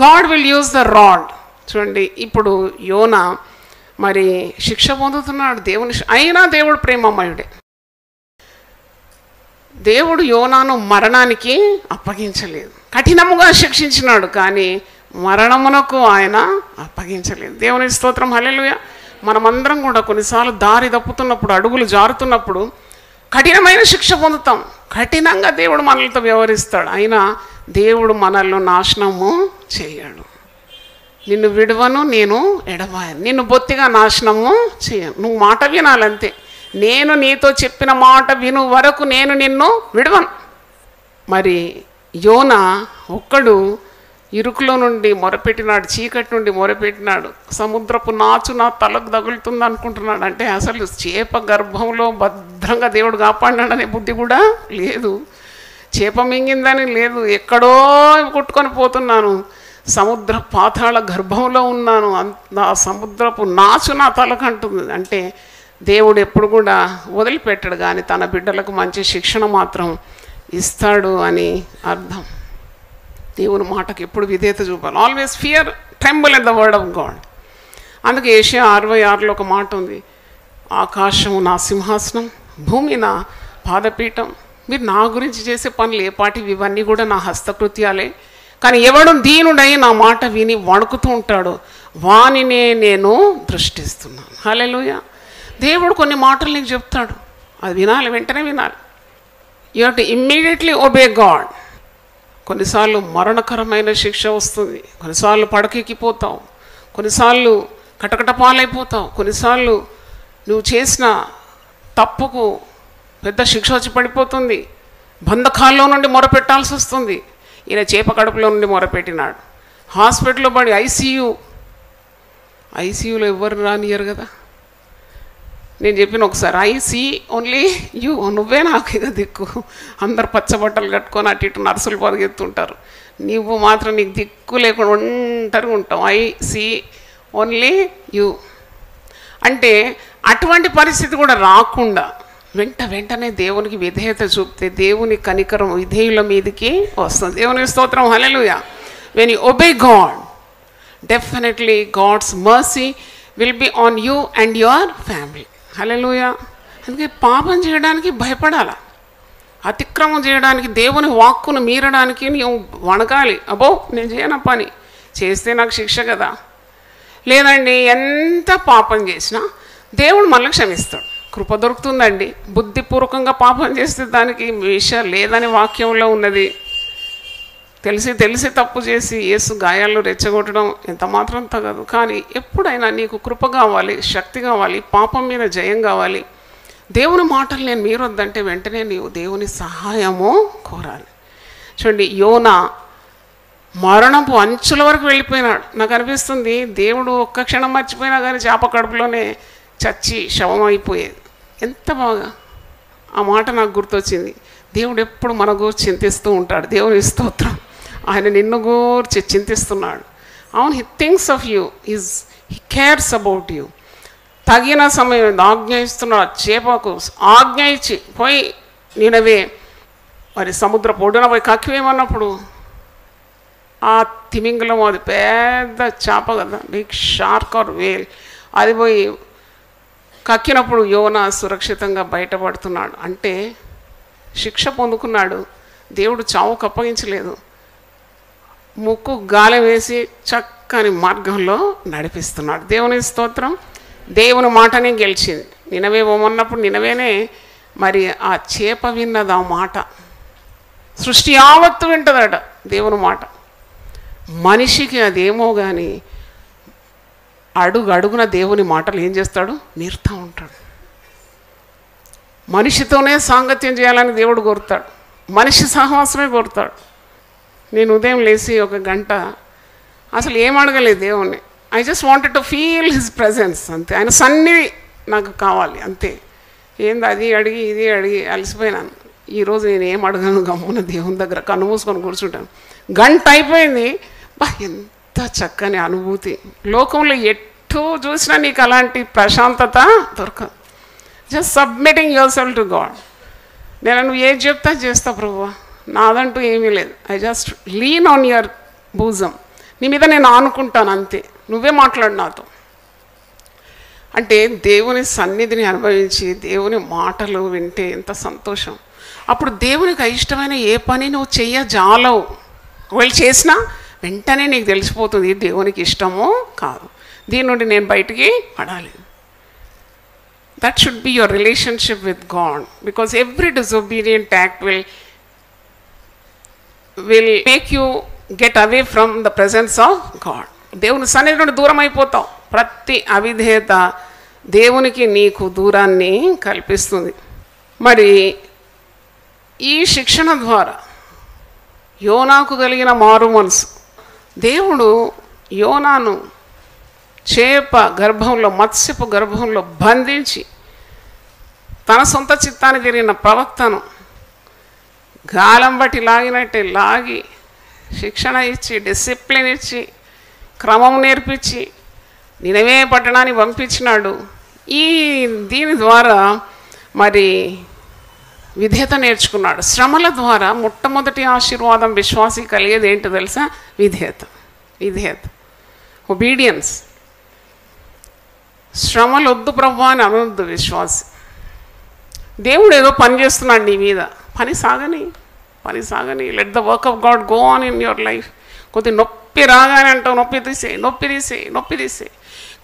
God will use the rod. చూడండి, ఇప్పుడు యోనా మరి శిక్ష పొందుతున్నాడు అయినా దేవుడు ప్రేమమయుడే. దేవుడు యోనాను మరణానికి అప్పగించలేదు, కఠినముగా శిక్షించినాడు, కానీ మరణమునకు ఆయన అప్పగించలేదు. దేవుని స్తోత్రం, హల్లెలూయా. మనమందరం కూడా కొన్నిసార్లు దారి తప్పుతున్నప్పుడు, అడుగులు జారుతున్నప్పుడు కఠినమైన శిక్ష పొందుతాం. కఠినంగా దేవుడు మనలతో వ్యవహరిస్తాడు. అయినా దేవుడు మనల్ని నాశనము చేయడు. నిన్ను విడవను, నేను ఎడబాయను, నిన్ను బొత్తిగా నాశనము చేయను. నువ్వు మాట వినాలంతే. నేను నీతో చెప్పిన మాట విను వరకు నేను నిన్ను విడవను. మరి యోనా ఒక్కడు ఇరుకులో నుండి మొరపెట్టినాడు, చీకటి నుండి మొరపెట్టినాడు. సముద్రపు నాచు నా తలకు తగులుతుంది అనుకుంటున్నాడు. అంటే అసలు చేప గర్భంలో భద్రంగా దేవుడు కాపాడినాడనే బుద్ధి కూడా లేదు, చేప మింగిందని లేదు, ఎక్కడో కొట్టుకొని పోతున్నాను, సముద్ర పాతాళ గర్భంలో ఉన్నాను, ఆ సముద్రపు నాచు నా తలకంటుంది. అంటే దేవుడు ఎప్పుడు కూడా వదిలిపెట్టడు, కానీ తన బిడ్డలకు మంచి శిక్షణ మాత్రం ఇస్తాడు అని అర్థం. దేవుని మాటకు ఎప్పుడు విధేయత చూపాలి. Always fear, tremble at the word of God. అందుకే యెషయా 66లో ఒక మాట ఉంది, ఆకాశము నా సింహాసనం, భూమి నా పాదపీఠం. మీరు నా గురించి చేసే పనులు ఏ పాటివి, ఇవన్నీ కూడా నా హస్తకృత్యాలే. కానీ ఎవడు దీనుడై నా మాట విని వణుకుతూ ఉంటాడో వానినే నేను దృష్టిస్తున్నాను. హల్లెలూయా. దేవుడు కొన్ని మాటలు నీకు చెప్తాడు, అది వినాలి, వెంటనే వినాలి. You have to immediately obey God. కొన్నిసార్లు మరణకరమైన శిక్ష వస్తుంది, కొన్నిసార్లు పడకెక్కిపోతావు, కొన్నిసార్లు కటకట పాలైపోతావు, కొన్నిసార్లు నువ్వు చేసిన తప్పుకు పెద్ద శిక్ష వచ్చి పడిపోతుంది, బంధకాల్లో నుండి మొరపెట్టాల్సి వస్తుంది. ఈయన చేప కడుపులో నుండి మొరపెట్టినాడు, హాస్పిటల్లో పడి ఐసీయూలో ఎవరు రానియరు కదా. నేను చెప్పిన ఒకసారి, ఐ సీ ఓన్లీ యూ, నువ్వే నాకు ఇక దిక్కు. అందరు పచ్చబట్టలు కట్టుకొని అటు ఇటు నర్సులు పరిగెత్తుంటారు, నువ్వు మాత్రం నీకు దిక్కు లేకుండా ఒంటరిగా ఉంటావు. I see only you. అంటే అటువంటి పరిస్థితి కూడా రాకుండా వెంటనే దేవునికి విధేయత చూపితే దేవుని కనికరం విధేయుల మీదకి వస్తుంది. దేవుని స్తోత్రం, hallelujah. When you obey God, definitely God's mercy will be on you and your family. Hallelujah. అందుకే పాపం చేయడానికి భయపడాల, అతిక్రమం చేయడానికి, దేవుని వాక్కును మీరడానికి నీవు వణకాలి. అబ్బో నేను చేయన పని చేస్తే నాకు శిక్ష కదా. లేదండి, ఎంత పాపం చేసినా దేవుడు మనల్ని క్షమిస్తాడు, కృప దొరుకుతుందండి. బుద్ధిపూర్వకంగా పాపం చేస్తే దానికి విషయం లేదని వాక్యంలో ఉన్నది. తెలిసి తప్పు చేసి యేసు గాయాల్లో రెచ్చగొట్టడం ఎంత మాత్రం తగదు. కానీ ఎప్పుడైనా నీకు కృప కావాలి, శక్తి కావాలి, పాపం మీద జయం కావాలి, దేవుని మాటలు నేను మీరొద్దంటే వెంటనే నీవు దేవుని సహాయము కోరాలి. చూడండి, యోనా మరణపు అంచుల వరకు వెళ్ళిపోయినాడు. నాకు అనిపిస్తుంది దేవుడు ఒక్క క్షణం మర్చిపోయినా కానీ చేప కడుపులోనే చచ్చి శవం అయిపోయేది. ఎంత బాగా ఆ మాట నాకు గుర్తొచ్చింది. దేవుడు ఎప్పుడు మన గురించి చింతిస్తూ ఉంటాడు. దేవుని స్తోత్రం. ఆయన నిన్ను గూర్చి చింతిస్తున్నాడు. అవును, he thinks of you, he cares about you. తగిన సమయం ఆజ్ఞ ఇస్తున్నాడు. చేపకు ఆజ్ఞ ఇచ్చి పోయి నినవే మరి సముద్ర పొడున పోయి కక్కివేయమన్నప్పుడు ఆ తిమింగలం, అది పెద్ద చేప కదా, బిగ్ షార్క్ ఆర్ వేల్, అది పోయి కక్కినప్పుడు యోనా సురక్షితంగా బయటపడుతున్నాడు. అంటే శిక్ష పొందుకున్నాడు, దేవుడు చావుకు అప్పగించలేదు, ముక్కు గాలి వేసి చక్కని మార్గంలో నడిపిస్తున్నాడు. దేవుని స్తోత్రం. దేవుని మాటనే గెలిచింది. నినవే పోమన్నప్పుడు నినవేనే మరి ఆ చేప విన్నది ఆ మాట. సృష్టి యావత్తు వింటదట దేవుని మాట. మనిషికి అదేమో కానీ అడుగు అడుగున దేవుని మాటలు ఏం చేస్తాడు, నీరుతూ ఉంటాడు. మనిషితోనే సాంగత్యం చేయాలని దేవుడు కోరుతాడు, మనిషి సహవాసమే కోరుతాడు. నేను ఉదయం లేచి 1 గంట అసలు ఏం అడగలేదు దేవుణ్ణి. I just wanted to feel his presence, అంతే. ఆయన సన్నిధి నాకు కావాలి, అంతే. ఏంది అది అడిగి ఇది అడిగి అలసిపోయినాను. ఈరోజు నేను ఏం అడగను, గమ్మున దేవుని దగ్గర కన్ను మూసుకొని కూర్చుంటాను. గంట అయిపోయింది. బా, ఎంత చక్కని అనుభూతి. లోకంలో ఎటు చూసినా నీకు అలాంటి ప్రశాంతత దొరకదు. Just submitting your yourself to. నేను నువ్వు ఏది చెప్తా చేస్తా ప్రభువా, నాదంటూ ఏమీ లేదు. I just lean on your bosom. నీ మీద నేను ఆనుకుంటాను, అంతే. నువ్వే మాట్లాడు నాతో. అంటే దేవుని సన్నిధిని అనుభవించి దేవుని మాటలు వింటే ఎంత సంతోషం. అప్పుడు దేవునికి అయిష్టమైన ఏ పని నువ్వు చెయ్యజాలవు. ఒకవేళ చేసినా వెంటనే నీకు తెలిసిపోతుంది దేవునికి ఇష్టమో కాదు. దీని నుండి నేను బయటికి పడాలి. That should be your relationship with God, because every disobedient act will make you get away from the presence of God. దేవుని సన్నిధి నుండి దూరం అయిపోతావు. ప్రతి అవిధేయత దేవునికి నీకు దూరాన్ని కల్పిస్తుంది. మరి ఈ శిక్షణ ద్వారా యోనాకు కలిగిన మారు మనసు, దేవుడు యోనాను చేప గర్భంలో, మత్స్యపు గర్భంలో బంధించి తన సొంత చిత్తాన్ని తిరిగిన ప్రవక్తను గాలం బట్టి లాగినట్టే లాగి శిక్షణ ఇచ్చి, డిసిప్లిన్ ఇచ్చి, క్రమం నేర్పించి నినవే పట్టణాన్ని పంపించినాడు. దీని ద్వారా మరి విధేయత నేర్చుకున్నాడు. శ్రమల ద్వారా మొట్టమొదటి ఆశీర్వాదం విశ్వాసి కలిగేది ఏంటో తెలుసా? విధేయత. ఒబీడియన్స్. శ్రమలు వద్దు ప్రభు అని అనొద్దు విశ్వాసి. దేవుడు ఏదో పని చేస్తున్నాడు నీ మీద, పని సాగని. Let the work of God go on in your life. కొద్ది నొప్పి రాగానే అంటావు, నొప్పి తీసే.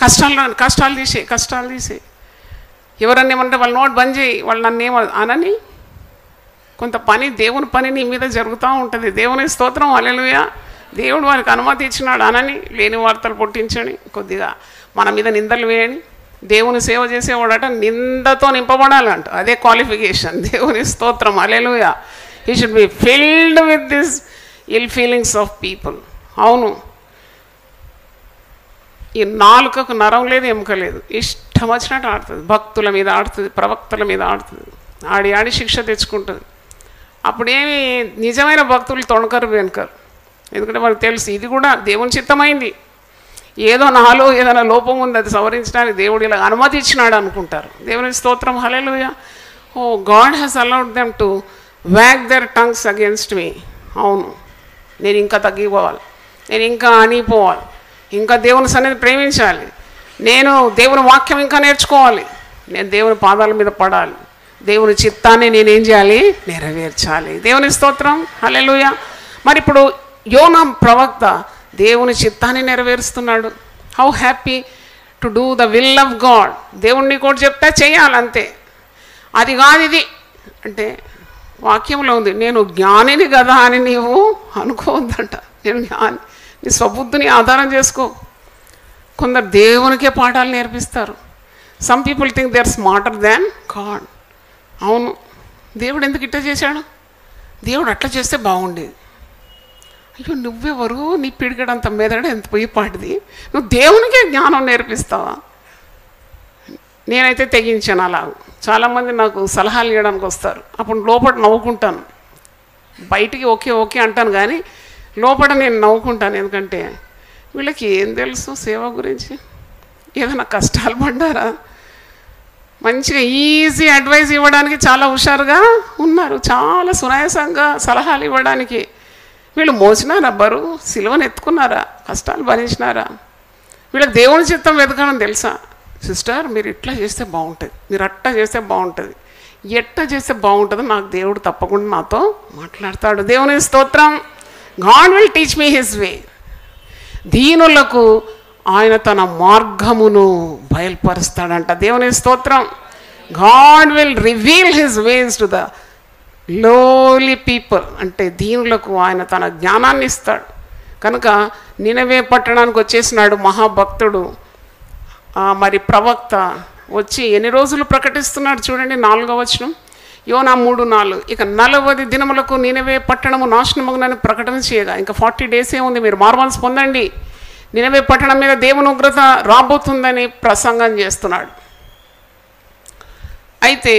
కష్టాలు తీసే. ఎవరన్నా ఏమంటే వాళ్ళు నోట్ బంద్ చేయి, వాళ్ళు నన్ను ఏమ అనని. కొంత పని, దేవుని పని నీ మీద జరుగుతూ ఉంటుంది. దేవుని స్తోత్రం, హల్లెలూయా. దేవుడు వారికి అనుమతి ఇచ్చినాడు అనని, లేని వార్తలు పుట్టించని, కొద్దిగా మన మీద నిందలు వేయని. దేవుని సేవ చేసేవాడట నిందతో నింపబడాలంట, అదే క్వాలిఫికేషన్. దేవుని స్తోత్రం, hallelujah. He should be filled with this ill feelings of people. అవును, ఈ నాలుకకు నరం లేదు, ఎముక లేదు, ఇష్టం వచ్చినట్టు ఆడుతుంది. భక్తుల మీద ఆడుతుంది, ప్రవక్తల మీద ఆడుతుంది. ఆడి శిక్ష తెచ్చుకుంటుంది. అప్పుడేమి నిజమైన భక్తులు తొణకరు వెనకరు. ఎందుకంటే వాళ్ళకి తెలుసు ఇది కూడా దేవుని చిత్తమైంది. ఏదో నాలో ఏదైనా లోపం ఉంది, అది సవరించడానికి దేవుడు ఇలా అనుమతి ఇచ్చినాడు అనుకుంటారు. దేవుని స్తోత్రం, hallelujah. Oh God has allowed them to wag their tongues against me. అవును, నేను ఇంకా తగ్గిపోవాలి, నేను ఇంకా అనిపోవాలి, ఇంకా దేవుని సన్నిధి ప్రేమించాలి, నేను దేవుని వాక్యం ఇంకా నేర్చుకోవాలి, నేను దేవుని పాదాల మీద పడాలి, దేవుని చిత్తాన్ని నేనేం చేయాలి, నెరవేర్చాలి. దేవుని స్తోత్రం, హల్లెలూయా. మరి ఇప్పుడు యోనా ప్రవక్త దేవుని చిత్తాన్ని నెరవేరుస్తున్నాడు. How happy to do the will of God. దేవుణ్ణి కూడా చెప్తే చేయాలంతే. అది కాదు ఇది అంటే వాక్యంలో ఉంది, నేను జ్ఞానిని కదా అని నీవు అనుకోవద్దంట. నేను జ్ఞాని, నీ స్వబుద్ధిని ఆధారం చేసుకో. కొందరు దేవునికే పాఠాలు నేర్పిస్తారు. Some people think they are smarter than God. అవును, దేవుడు ఎందుకు ఇట్లా చేశాడు? దేవుడు అట్లా చేస్తే బాగుండేది. అయ్యో, నువ్వెవరు, నీ పిడిగడంత మెదడు ఎంత పోయి పాటిది, నువ్వు దేవునికే జ్ఞానం నేర్పిస్తావా? నేనైతే తెగించాను అలా. చాలామంది నాకు సలహాలు ఇవ్వడానికి వస్తారు. అప్పుడు లోపల నవ్వుకుంటాను. బయటికి ఓకే అంటాను, కానీ లోపల నేను నవ్వుకుంటాను. ఎందుకంటే వీళ్ళకి ఏం తెలుసు సేవ గురించి? ఏదైనా కష్టాలు పడ్డారా? మంచిగా ఈజీ అడ్వైస్ ఇవ్వడానికి చాలా హుషారుగా ఉన్నారు, చాలా సునాయాసంగా సలహాలు ఇవ్వడానికి. వీళ్ళు మోసినారా బరువు? సిలువను ఎత్తుకున్నారా? కష్టాలు భరించినారా? వీళ్ళకి దేవుని చిత్తం వెతకడం తెలుసా? సిస్టర్ మీరు ఇట్లా చేస్తే బాగుంటుంది, మీరు అట్టా చేస్తే బాగుంటుంది, ఎట్టా చేస్తే బాగుంటుందో నాకు దేవుడు తప్పకుండా నాతో మాట్లాడతాడు. దేవుని స్తోత్రం. God will teach me his way. దీనులకు ఆయన తన మార్గమును బయలుపరుస్తాడంట. దేవుని స్తోత్రం. God will reveal his ways to the lowly people. అంటే దీనులకు ఆయన తన జ్ఞానాన్ని ఇస్తాడు. కనుక నినవే పట్టణానికి వచ్చేసినాడు మహాభక్తుడు, మరి ప్రవక్త వచ్చి ఎన్ని రోజులు ప్రకటిస్తున్నాడు చూడండి, 4వ వచనం యోనా 3:4. ఇక 40 దినములకు నినవే పట్టణము నాశనమగునని ప్రకటన చేయగా, ఇంకా 40 డేసే ఉంది, మీరు మార్మల్స్ పొందండి, నినవే పట్టణం మీద దేవుని ఉగ్రత రాబోతుందని ప్రసంగం చేస్తున్నాడు. అయితే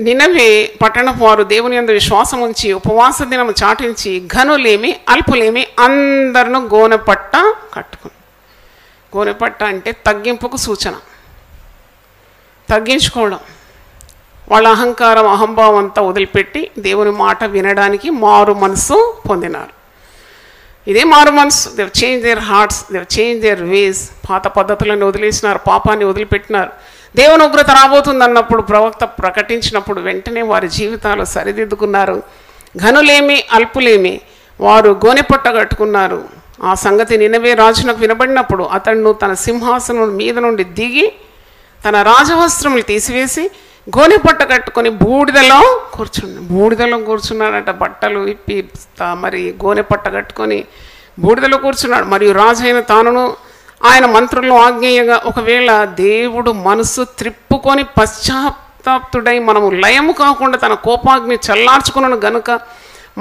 నినవే పట్టణపు వారు దేవుని యందు విశ్వాసం ఉంచి ఉపవాస దినము చాటించి ఘనులేమి అల్పులేమి అందరినూ గోనెపట్ట కట్టుకుని. గోనెపట్ట అంటే తగ్గింపుకు సూచన, తగ్గించుకోవడం. వాళ్ళ అహంకారం అహంభావం అంతా వదిలిపెట్టి దేవుని మాట వినడానికి మారు మనసు పొందినారు. ఇదే మారు మనసు. They change their hearts, they change their ways. పాత పద్ధతులను వదిలేసినారు, పాపాన్ని వదిలిపెట్టినారు. దేవుని ఉగ్రత రాబోతుంది అన్నప్పుడు ప్రవక్త ప్రకటించినప్పుడు వెంటనే వారి జీవితాలు సరిదిద్దుకున్నారు. ఘనులేమి అల్పులేమి వారు గోనెపట్ట కట్టుకున్నారు. ఆ సంగతి నినవే రాజునకు వినబడినప్పుడు అతడు తన సింహాసనం మీద నుండి దిగి తన రాజవస్త్రములు తీసివేసి గోనెపట్ట కట్టుకొని బూడిదలో కూర్చున్నాడట. బట్టలు ఇప్పి మరి గోనెపట్ట కట్టుకొని బూడిదలో కూర్చున్నాడు. మరియు రాజైన తానును ఆయన మంత్రులను ఆజ్ఞేయంగా, ఒకవేళ దేవుడు మనసు త్రిప్పుకొని పశ్చాత్తాప్తుడై మనము లయము కాకుండా తన కోపాగ్ని చల్లార్చుకున్నాను గనుక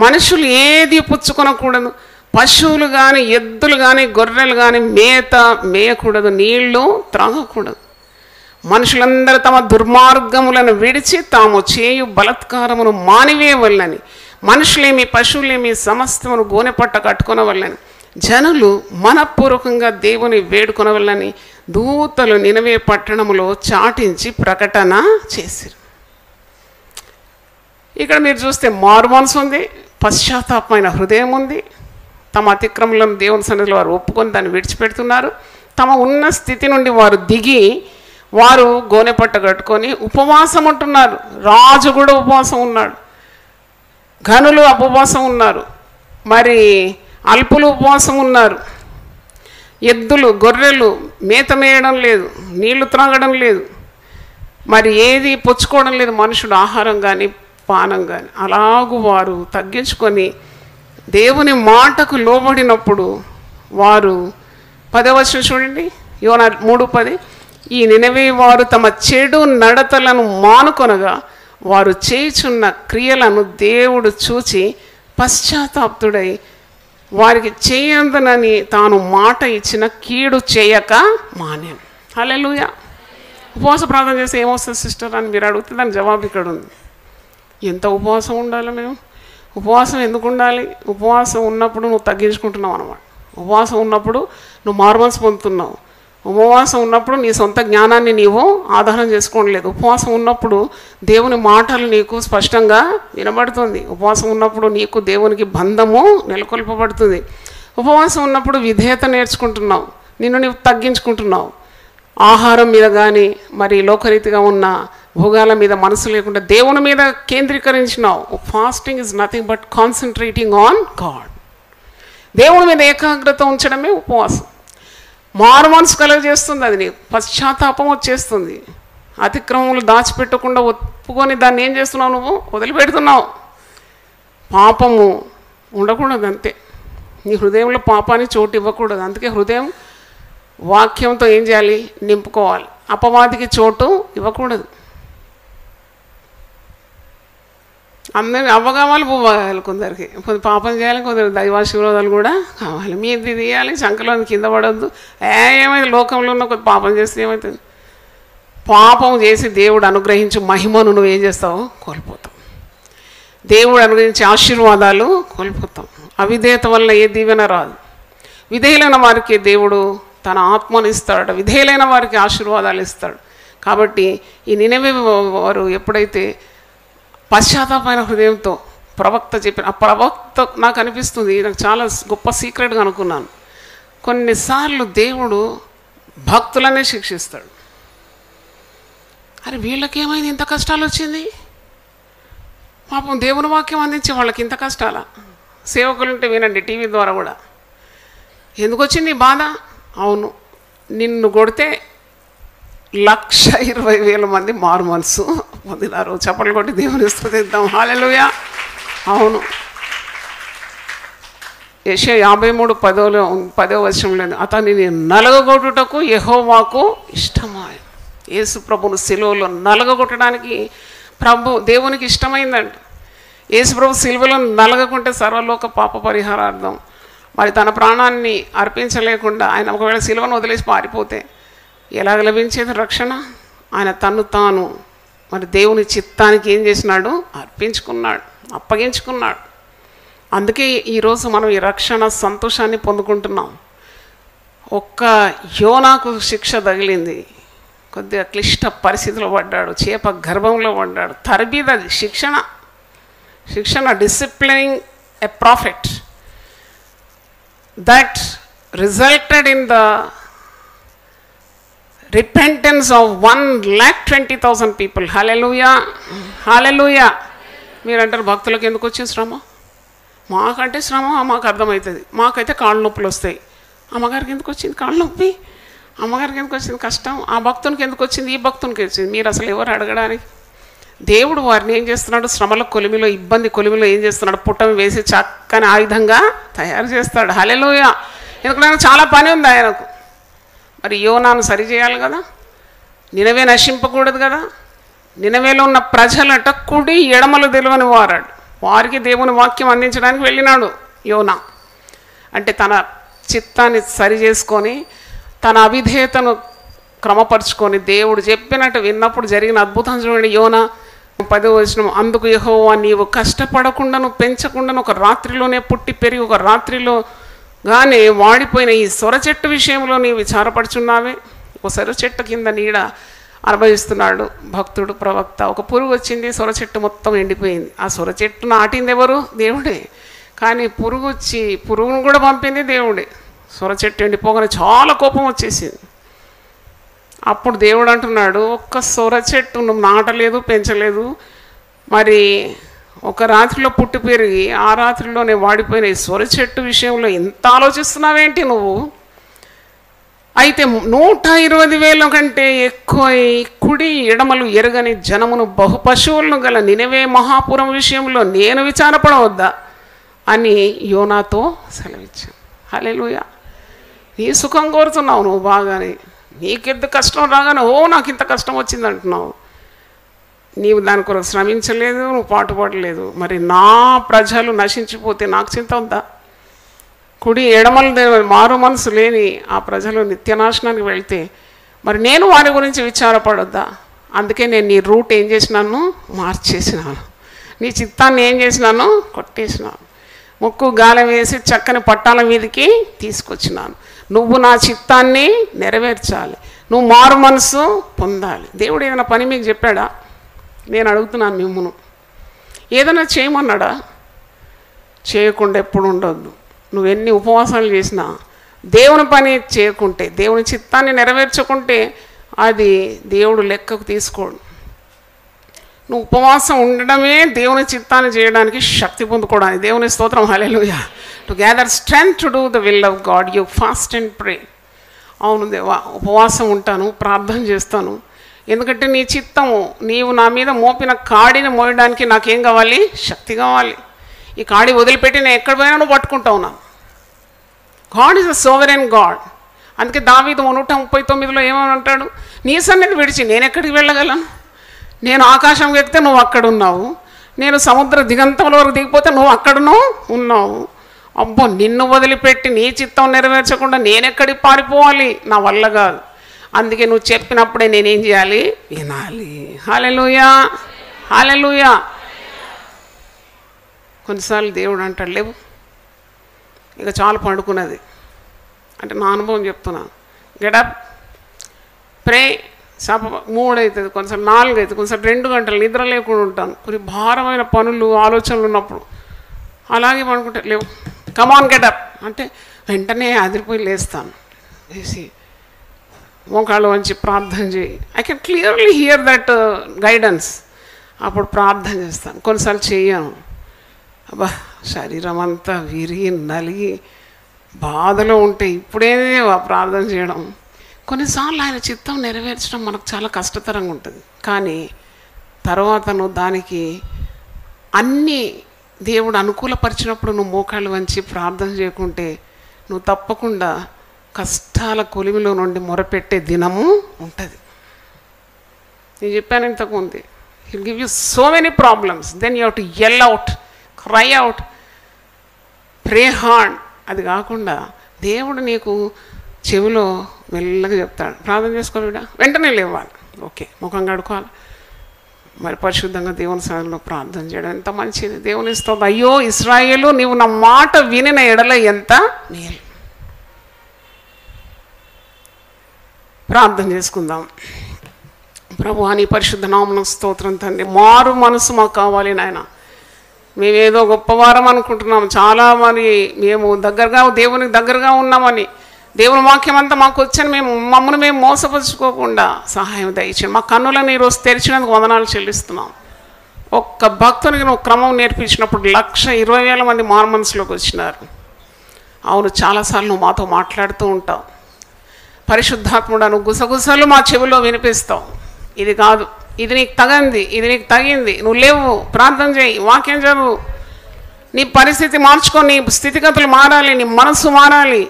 మనుషులు ఏది పుచ్చుకొనకూడదు, పశువులు కానీ ఎద్దులు కానీ గొర్రెలు కానీ మేత మేయకూడదు, నీళ్లు త్రాగకూడదు. మనుషులందరూ తమ దుర్మార్గములను విడిచి తాము చేయు బలత్కారమును మానివేయవల్లని, మనుషులేమి పశువులేమి సమస్తమును గోనెపట్ట కట్టుకొనవల్లని, జనులు మనపూర్వకంగా దేవుని వేడుకొనవల్లని దూతలు నినవే పట్టణములో చాటించి ప్రకటన చేసిరు. ఇక్కడ మీరు చూస్తే మారు మనసు ఉంది, పశ్చాత్తాపమైన హృదయం ఉంది. తమ అతిక్రమలను దేవుని సన్నిధిలో వారు ఒప్పుకొని దాన్ని విడిచిపెడుతున్నారు. తమ ఉన్న స్థితి నుండి వారు దిగి వారు గోనెపట్ట కట్టుకొని ఉపవాసం ఉంటున్నారు. రాజు కూడా ఉపవాసం ఉన్నాడు, ఘనులు ఉపవాసం ఉన్నారు, మరి అల్పులు ఉపవాసం ఉన్నారు. ఎద్దులు గొర్రెలు మేత మేయడం లేదు, నీళ్లు త్రాగడం లేదు, మరి ఏది పుచ్చుకోవడం లేదు, మనుషుడు ఆహారం కానీ పానం కానీ. అలాగూ వారు తగ్గించుకొని దేవుని మాటకు లోబడినప్పుడు వారు 10వ వచనం చూడండి, యోనా 3:10. ఈ నినవే వారు తమ చెడు నడతలను మానుకొనగా వారు చేయుచున్న క్రియలను దేవుడు చూచి పశ్చాత్తాప్తుడై వారికి చేయందునని తాను మాట ఇచ్చిన కీడు చేయక మానేను. హల్లెలూయా. ఉపవాస ప్రార్థన చేస్తే ఏమొస్తుంది సిస్టర్ అని మీరు అడిగితే దాని జవాబు ఇక్కడ ఉంది. ఎంత ఉపవాసం ఉండాలి మేము? ఉపవాసం ఎందుకు ఉండాలి? ఉపవాసం ఉన్నప్పుడు నువ్వు తగ్గించుకుంటున్నావు అన్నమాట. ఉపవాసం ఉన్నప్పుడు నువ్వు మార్మల్స్ పొందుతున్నావు. ఉపవాసం ఉన్నప్పుడు నీ సొంత జ్ఞానాన్ని నీవు ఆధారం చేసుకోవట్లేదు. ఉపవాసం ఉన్నప్పుడు దేవుని మాటలు నీకు స్పష్టంగా వినబడుతుంది. ఉపవాసం ఉన్నప్పుడు నీకు దేవునికి బంధము నెలకొల్పబడుతుంది. ఉపవాసం ఉన్నప్పుడు విధేయత నేర్చుకుంటున్నావు, నిన్ను నీవు తగ్గించుకుంటున్నావు. ఆహారం మీద కానీ మరి లోకరీతిగా ఉన్న భోగాల మీద మనసు లేకుండా దేవుని మీద కేంద్రీకరించినావు. Fasting is nothing but concentrating on God. దేవుని మీద ఏకాగ్రత ఉంచడమే ఉపవాసం. మారు మనసు కలుగజేస్తుంది, అది నీకు పశ్చాత్తాపం వచ్చేస్తుంది. అతిక్రమములు దాచిపెట్టకుండా ఒప్పుకొని దాన్ని ఏం చేస్తున్నావు? నువ్వు వదిలిపెడుతున్నావు. పాపము ఉండకూడదు, అంతే. నీ హృదయంలో పాపాన్ని చోటు ఇవ్వకూడదు. అందుకే హృదయం వాక్యంతో ఏం చేయాలి? నింపుకోవాలి. అపవాదికి చోటు ఇవ్వకూడదు. అందరికి అవ్వ కావాలి, పువ్వు కావాలి. కొందరికి కొంత పాపం చేయాలి, కొందరు దైవాశీర్వాదాలు కూడా కావాలి. మీది తీయాలి, శంకలో కింద పడద్దు. ఏమైంది? లోకంలో ఉన్న కొద్ది పాపం చేస్తే ఏమవుతుంది? పాపం చేసి దేవుడు అనుగ్రహించి మహిమను నువ్వు ఏం చేస్తావు? కోల్పోతావు. దేవుడు అనుగ్రహించే ఆశీర్వాదాలు కోల్పోతాం. అవిధేయత వల్ల ఏ దీవెన రాదు. విధేయులైన వారికి దేవుడు తన ఆత్మను ఇస్తాడు, విధేయులైన వారికి ఆశీర్వాదాలు ఇస్తాడు. కాబట్టి ఈ నినవే వారు ఎప్పుడైతే పశ్చాత్తాపమైన హృదయంతో ప్రవక్త చెప్పిన, ఆ ప్రవక్త నాకు అనిపిస్తుంది, నాకు చాలా గొప్ప సీక్రెట్గా అనుకున్నాను, కొన్నిసార్లు దేవుడు భక్తులనే శిక్షిస్తాడు. అరే వీళ్ళకేమైంది ఇంత కష్టాలు వచ్చింది, పాపం దేవుని వాక్యం అందించే వాళ్ళకి ఇంత కష్టాలా? సేవకులుంటే వినండి టీవీ ద్వారా కూడా, ఎందుకు వచ్చింది ఈ బాధ? అవును, నిన్ను కొడితే 1,20,000 మంది మారు మనసు పొందినారు. చప్పట్లు కొట్టి దేవుని స్తుతిద్దాం. హల్లెలూయా. అవును, యెషయా 53:10 వచనంలో అతనిని నలగగొట్టుటకు యెహోవాకు ఇష్టమాయె. యేసు ప్రభును సిలువలో నలగగొట్టడానికి దేవునికి ఇష్టమైందంట. యేసు ప్రభు సిలువలో నలగకుంటే సర్వలోక పాప పరిహారార్థం మరి తన ప్రాణాన్ని అర్పించలేకుండా ఆయన ఒకవేళ సిలువను వదిలేసి పారిపోతే ఎలాగ లభించేది రక్షణ? ఆయన తన్ను తాను మరి దేవుని చిత్తానికి ఏం చేసినాడు? అర్పించుకున్నాడు, అప్పగించుకున్నాడు. అందుకే ఈరోజు మనం ఈ రక్షణ సంతోషాన్ని పొందుకుంటున్నాం. ఒక్క యోనాకు శిక్ష తగిలింది, కొద్దిగా క్లిష్ట పరిస్థితిలో పడ్డాడు, చేప గర్భంలో పడ్డాడు. తరబీదది శిక్షణ disciplining a prophet that resulted in the repentance of 1,20,000 people. Hallelujah, hallelujah. మీరు అంటారు భక్తులకు ఎందుకు వచ్చిన శ్రమ? మాకంటే శ్రమ మాకు అర్థమవుతుంది, మాకైతే కాళ్ళు నొప్పులు వస్తాయి. అమ్మగారికి ఎందుకు వచ్చింది కాళ్ళు నొప్పి? అమ్మగారికి ఎందుకు వచ్చింది కష్టం? ఆ భక్తునికి ఎందుకు వచ్చింది, ఈ భక్తునికి వచ్చింది? మీరు అసలు ఎవరు అడగడానికి? దేవుడు వారిని ఏం చేస్తున్నాడు? శ్రమల కొలిమిలో, ఇబ్బంది కొలిమిలో ఏం చేస్తున్నాడు? పుట్టం వేసి చక్కని ఆయుధంగా తయారు చేస్తాడు. హల్లెలూయా. ఎందుకంటే చాలా పని ఉంది ఆయనకు. మరి యోనాను సరిచేయాలి కదా, నినవే నశింపకూడదు కదా. నినవేలో ఉన్న ప్రజలట కుడి ఎడమలు తెలియని వారాడు, వారికి దేవుని వాక్యం అందించడానికి వెళ్ళినాడు యోనా. అంటే తన చిత్తాన్ని సరి చేసుకొని తన అవిధేయతను క్రమపరుచుకొని దేవుడు చెప్పినట్టు విన్నప్పుడు జరిగిన అద్భుతం చూడండి. యోనా 10వ వచనం, అందుకు యెహోవా నీవు కష్టపడకుండాను పెంచకుండాను ఒక రాత్రిలోనే పుట్టి పెరిగి ఒక రాత్రిలో కానీ వాడిపోయిన ఈ సొర చెట్టు విషయంలో నీవు విచారపడుచున్నావే. ఒక సొర చెట్టు కింద నీడ అనుభవిస్తున్నాడు భక్తుడు ప్రవక్త. ఒక పురుగు వచ్చింది, సొర చెట్టు మొత్తం ఎండిపోయింది. ఆ సొర చెట్టు నాటింది ఎవరు? దేవుడే. కానీ పురుగు వచ్చి పురుగును కూడా పంపింది దేవుడే. సొర చెట్టు ఎండిపోగానే చాలా కోపం వచ్చేసింది. అప్పుడు దేవుడు అంటున్నాడు, ఒక్క సొర చెట్టు నువ్వు నాటలేదు, పెంచలేదు, మరి ఒక రాత్రిలో పుట్టి పెరిగి ఆ రాత్రిలోనే వాడిపోయిన ఈ సొర చెట్టు విషయంలో ఎంత ఆలోచిస్తున్నావేంటి నువ్వు? అయితే 120,000 కంటే ఎక్కువ కుడి ఎడమలు ఎరగని జనమును బహు పశువులను గల నినవే మహాపురం విషయంలో నేను విచారపడవద్దా అని యోనాతో సెలవిచ్చాను. హల్లెలూయా. నీ సుఖం కోరుతున్నావు నువ్వు బాగానే, నీకెంత కష్టం రాగానే నాకు ఇంత కష్టం వచ్చింది అంటున్నావు. నీవు దాని కొరకు శ్రమించలేదు, నువ్వు పాటుపడలేదు. మరి నా ప్రజలు నశించిపోతే నాకు చింత ఉందా? కుడి ఎడమలు మారు మనసు లేని ఆ ప్రజలు నిత్యనాశనానికి వెళ్తే మరి నేను వారి గురించి విచారపడొద్దా? అందుకే నేను నీ రూట్ ఏం చేసినాను? మార్చేసినాను. నీ చిత్తాన్ని ఏం చేసినాను? కొట్టేసినాను. ముక్కు గాలం వేసి చక్కని పట్టాల మీదకి తీసుకొచ్చినాను. నువ్వు నా చిత్తాన్ని నెరవేర్చాలి, నువ్వు మారు మనసు పొందాలి. దేవుడు ఏదైనా పని మీకు చెప్పాడా? నేను అడుగుతున్నాను మిమ్మును, ఏదైనా చేయమన్నాడా? చేయకుండా ఎప్పుడు ఉండొద్దు. నువ్వు ఎన్ని ఉపవాసాలు చేసినా దేవుని పని చేయకుంటే, దేవుని చిత్తాన్ని నెరవేర్చకుంటే అది దేవుడు లెక్కకు తీసుకోడు. నువ్వు ఉపవాసం ఉండడమే దేవుని చిత్తాన్ని చేయడానికి శక్తి పొందుకోవడానికి. దేవుని స్తోత్రం. Hallelujah. To gather strength to do the will of God you fast and pray. అవును దేవా, ఉపవాసం ఉంటాను, ప్రార్థన చేస్తాను, ఎందుకంటే నీ చిత్తము, నీవు నా మీద మోపిన కాడిని మోయడానికి నాకేం కావాలి? శక్తి కావాలి. ఈ కాడి వదిలిపెట్టి నేను ఎక్కడ పోయినా నువ్వు పట్టుకుంటావు నా. God is a sovereign God. అందుకే దావీదు 139లో ఏమని అంటాడు? నీ సన్నిధి విడిచి నేను ఎక్కడికి వెళ్ళగలను? నేను ఆకాశం ఎక్కితే నువ్వు అక్కడ ఉన్నావు, నేను సముద్ర దిగంతముల వరకు దిగిపోతే నువ్వు అక్కడను ఉన్నావు. అబ్బో, నిన్ను వదిలిపెట్టి నీ చిత్తం నెరవేర్చకుండా నేనెక్కడికి పారిపోవాలి? నా వల్ల కాదు. అందుకే నువ్వు చెప్పినప్పుడే నేనేం చేయాలి? వినాలి. హల్లెలూయా, హల్లెలూయా. కొన్నిసార్లు దేవుడు అంటాడు, లేవు ఇక చాలు పండుకున్నది, అంటే నా అనుభవం చెప్తున్నాను. గెటప్, ప్రే, 3 అవుతుంది, కొంచెం 4 అవుతుంది, కొంచెం 2 గంటలు నిద్ర లేకుండా ఉంటాను. కొన్ని భారమైన పనులు ఆలోచనలు ఉన్నప్పుడు అలాగే పడుకుంటే లేవు, కమాన్ గెటప్ అంటే వెంటనే అదిరిపోయి లేస్తాను. లేచి మోకాళ్ళు వంచి ప్రార్థన చేయి. I can clearly here that guidance. అప్పుడు ప్రార్థన చేస్తాను. కొన్నిసార్లు చేయను. అబ్బా శరీరం అంతా విరిగి నలిగి బాధలో ఉంటే ఇప్పుడేనే ప్రార్థన చేయడం. కొన్నిసార్లు ఆయన చిత్తం నెరవేర్చడం మనకు చాలా కష్టతరంగా ఉంటుంది. కానీ తర్వాత నువ్వు దానికి అన్నీ దేవుడు అనుకూలపరిచినప్పుడు నువ్వు మోకాళ్ళు వంచి ప్రార్థన చేయకుంటే నువ్వు తప్పకుండా కష్టాల కొలిమిలో నుండి మొరపెట్టే దినము ఉంటుంది. నేను చెప్పాను ఇంతకుముందు, he will give you so many problems, then you have to yell out, cry out, pray hard. అది కాకుండా దేవుడు నీకు చెవిలో మెల్లగా చెప్తాడు, ప్రార్థన చేసుకోవాలిడా, వెంటనే లేవాలి, ఓకే ముఖం కడుకోవాలి, మరి పరిశుద్ధంగా దేవుని సన్నిధిలో ప్రార్థన చేయడం ఎంత మంచిది. దేవుని ఇస్తుంది. అయ్యో ఇశ్రాయేలు, నీవు నా మాట వినిన ఎడల ఎంత మేలు. ప్రార్థన చేసుకుందాం. ప్రభువా నీ పరిశుద్ధ నామమునకు స్తోత్రం తండ్రి. మారు మనసు మాకు కావాలి నాయన. మేమేదో గొప్పవారం అనుకుంటున్నాం, చాలా మరి మేము దేవునికి దగ్గరగా ఉన్నామని, దేవుని వాక్యం అంతా మాకు వచ్చని మమ్మల్ని మేము మోసపరుచుకోకుండా సహాయం దయచేయండి. మా కన్నులను ఈరోజు తెరిచినందుకు వందనాలు చెల్లిస్తున్నాం. ఒక్క భక్తునికి నువ్వు క్రమం నేర్పించినప్పుడు 1,20,000 మంది మారు మనసులోకి వచ్చినారు. అవును, చాలాసార్లు నువ్వు మాతో మాట్లాడుతూ ఉంటావు. పరిశుద్ధాత్ముడా, నువ్వు గుసగుసలు మా చెవిలో వినిపిస్తావు. ఇది కాదు, ఇది నీకు తగంది, ఇది నీకు తగింది, నువ్వు లేవు, ప్రార్థన చేయి, వాక్యం చదువు, నీ పరిస్థితి మార్చుకొని, నీ స్థితిగతులు మారాలి, నీ మనసు మారాలి.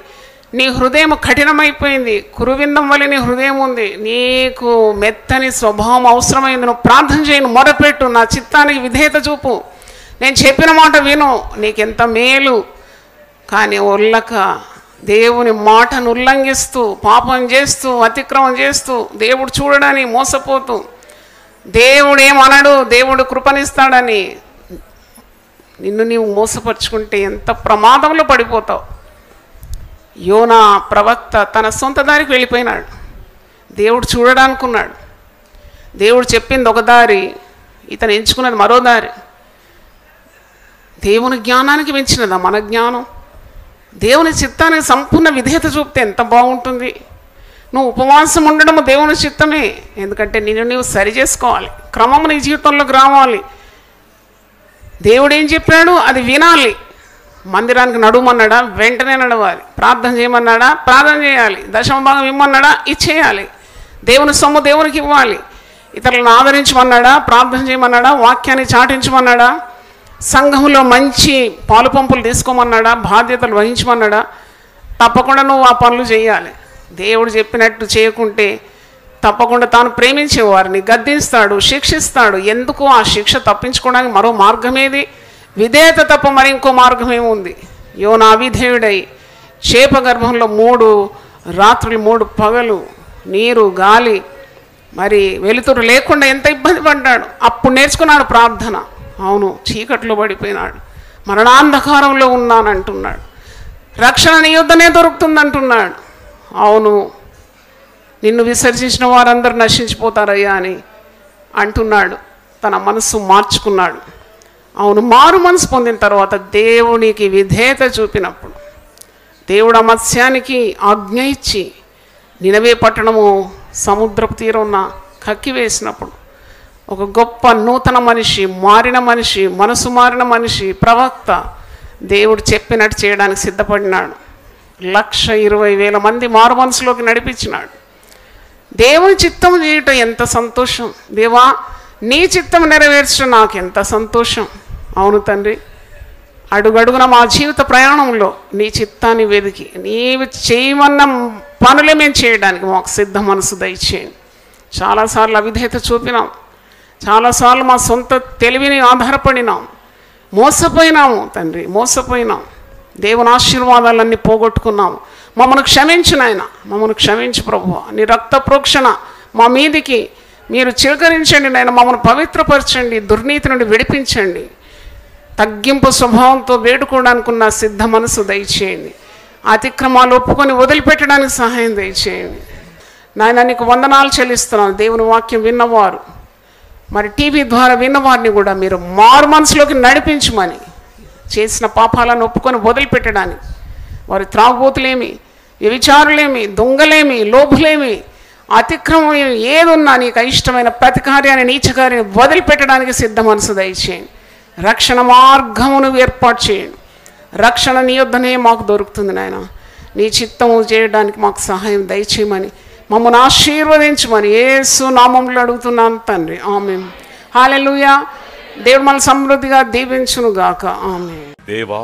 నీ హృదయం కఠినమైపోయింది, కురువిందం వల్ల నీ హృదయం ఉంది, నీకు మెత్తని స్వభావం అవసరమైంది. నువ్వు ప్రార్థన చేయను, మొరపెట్టు, నా చిత్తానికి విధేయత చూపు, నేను చెప్పిన మాట విను, నీకెంత మేలు. కానీ ఒళ్ళక దేవుని మాటను ఉల్లంఘిస్తూ, పాపం చేస్తూ, అతిక్రమం చేస్తూ, దేవుడు చూడడని మోసపోతూ, దేవుడు ఏమనడు, దేవుడు కృపనిస్తాడని నిన్ను నీవు మోసపరుచుకుంటే ఎంత ప్రమాదంలో పడిపోతావు. యోనా ప్రవక్త తన సొంత దారికి వెళ్ళిపోయినాడు. దేవుడు చూడడానుకున్నాడు. దేవుడు చెప్పింది ఒక దారి, ఇతను ఎంచుకున్నది మరో దారి. దేవుని జ్ఞానానికి మించినదా మన జ్ఞానం? దేవుని చిత్తానికి సంపూర్ణ విధేయత చూపితే ఎంత బాగుంటుంది. నువ్వు ఉపవాసం ఉండడము దేవుని చిత్తమే. ఎందుకంటే నిన్ను నీవు సరి చేసుకోవాలి, క్రమము నీ జీవితంలోకి రావాలి. దేవుడు ఏం చెప్పాడు అది వినాలి. మందిరానికి నడుమన్నాడా, వెంటనే నడవాలి. ప్రార్థన చేయమన్నాడా, ప్రార్థన చేయాలి. దశమ భాగం ఇమ్మన్నాడా, ఇచ్చేయాలి. దేవుని సొమ్ము దేవునికి ఇవ్వాలి. ఇతరులను ఆదరించమన్నాడా, ప్రార్థన చేయమన్నాడా, వాక్యాన్ని చాటించమన్నాడా, సంఘంలో మంచి పాలు పంపులు తీసుకోమన్నాడా, బాధ్యతలు వహించమన్నాడా, తప్పకుండా నువ్వు ఆ పనులు చేయాలి. దేవుడు చెప్పినట్టు చేయకుంటే తప్పకుండా తాను ప్రేమించేవారిని గద్దిస్తాడు, శిక్షిస్తాడు. ఎందుకు ఆ శిక్ష తప్పించుకోవడానికి మరో మార్గమేది? విధేయత తప్ప మరి ఇంకో మార్గమేముంది? యోనా అవిధేయుడై చేప గర్భంలో 3 రాత్రులు 3 పగలు నీరు గాలి మరి వెలుతురు లేకుండా ఎంత ఇబ్బంది పడ్డాడు. అప్పుడు నేర్చుకున్నాడు ప్రార్థన. అవును, చీకట్లో పడిపోయినాడు, మరణాంధకారంలో ఉన్నానంటున్నాడు. రక్షణ నీ యుద్ధనే దొరుకుతుందంటున్నాడు. అవును, నిన్ను విసర్జించిన వారందరూ నశించిపోతారయ్యా అని అంటున్నాడు. తన మనసు మార్చుకున్నాడు. అవును, మారు మనసు పొందిన తర్వాత దేవునికి విధేయత చూపినప్పుడు, దేవుడు ఆ మత్స్యానికి ఆజ్ఞ ఇచ్చి నినవే పట్టణము సముద్రపు తీరున్న కక్కి వేసినప్పుడు ఒక గొప్ప నూతన మనిషి, మారిన మనిషి, మనసు మారిన మనిషి, ప్రవక్త దేవుడు చెప్పినట్టు చేయడానికి సిద్ధపడినాడు. 1,20,000 మంది మారు మనసులోకి నడిపించినాడు. దేవుని చిత్తం చేయటం ఎంత సంతోషం. దేవా నీ చిత్తం నెరవేర్చడం నాకు ఎంత సంతోషం. అవును తండ్రి, అడుగడుగున మా జీవిత ప్రయాణంలో నీ చిత్తాన్ని వెదికి నీవు చేయమన్న పనులే మేము చేయడానికి మాకు సిద్ధ మనసు దయచేయండి. చాలాసార్లు అవిధేయత చూపినాం, చాలాసార్లు మా సొంత తెలివిని ఆధారపడినాం, మోసపోయినాము తండ్రి, మోసపోయినాం. దేవుని ఆశీర్వాదాలన్నీ పోగొట్టుకున్నాము. మమ్మల్ని క్షమించు నాయన, మమ్మల్ని క్షమించు ప్రభువా. నీ రక్త ప్రోక్షణ మా మీదికి మీరు చిలకరించండి నాయన, మమ్మల్ని పవిత్రపరచండి, దుర్నీతి నుండి విడిపించండి. తగ్గింపు స్వభావంతో వేడుకోవడానికి ఉన్న సిద్ధ మనసు దయచేయండి. అతిక్రమాలు ఒప్పుకొని వదిలిపెట్టడానికి సహాయం దయచేయండి నాయన. నీకు వందనాలు చెల్లిస్తున్నాను. దేవుని వాక్యం విన్నవారు, మరి టీవీ ద్వారా విన్నవారిని కూడా మీరు మారు మనసులోకి నడిపించమని, చేసిన పాపాలను ఒప్పుకొని వదిలిపెట్టడానికి, వారి త్రాగుబోతులేమి, వ్యభిచారులేమి, దొంగలేమి, లోపులేమి, అతిక్రమం ఏదున్నా నీకు అయిష్టమైన ప్రతి కార్యాన్ని, నీచ కార్యాన్ని వదిలిపెట్టడానికి సిద్ధ మనసు దయచేయండి. రక్షణ మార్గమును ఏర్పాటు చేయండి. రక్షణ నీ యొద్దనే మాకు దొరుకుతుంది నాయన. నీ చిత్తము చేయడానికి మాకు సహాయం దయచేయమని, మమ్మల్ని ఆశీర్వదించమని యేసు నామములో అడుగుతున్నాను తండ్రి. ఆమేన్. హల్లెలూయా. దేవుడు మన సమృద్ధిగా దీవించును గాక. ఆమేన్. దేవా,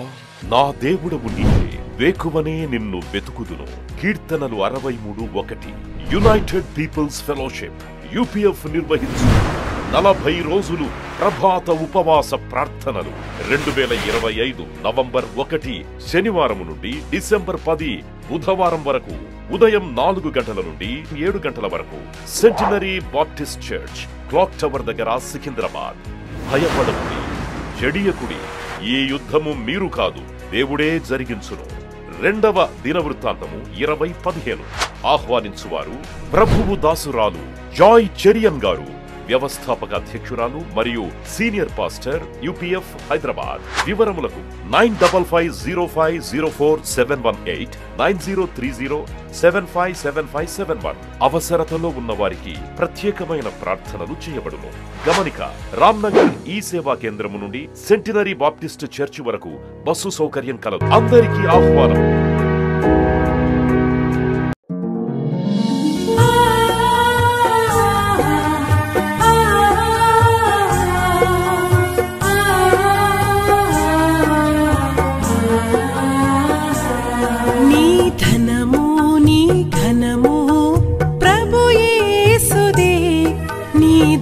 నా దేవుడవు నీవే, వేకువనే నిన్ను వెతుకుదును. కీర్తనలు 63:1. యునైటెడ్ పీపుల్స్ ఫెలోషిప్ యూపీఎఫ్ నిర్వహించు 40 రోజులు ప్రభాత ఉపవాస ప్రార్థనలు 2025 నవంబర్ 1 శనివారం నుండి డిసెంబర్ 10 బుధవారం వరకు ఉదయం 4 గంటల నుండి 7 గంటల వరకు centenary Baptist church, clock tower దగ్గర, సికింద్రాబాద్. భయపడకుడి, జడియకుడి, ఈ యుద్ధము మీరు కాదు, దేవుడే జరిగించును. 2వ దినవృత్తాంతము 20:15. ఆహ్వానించువారు ప్రభువు దాసురాలు జాయ్ చెరియన్ గారు, వ్యవస్థాపక అధ్యక్షురాలు మరియు సీనియర్ పాస్టర్, యూపీఎఫ్ హైదరాబాద్. వివరములకు 9505047718 9030757571. అవసరతలో ఉన్న వారికి ప్రత్యేకమైన ప్రార్థనలు చేయబడును. గమనిక: రామ్నగర్ ఈ సేవా కేంద్రము నుండి సెంటినరీ బాప్టిస్ట్ చర్చి వరకు బస్సు సౌకర్యం కలదు. అందరికీ ఆహ్వానం.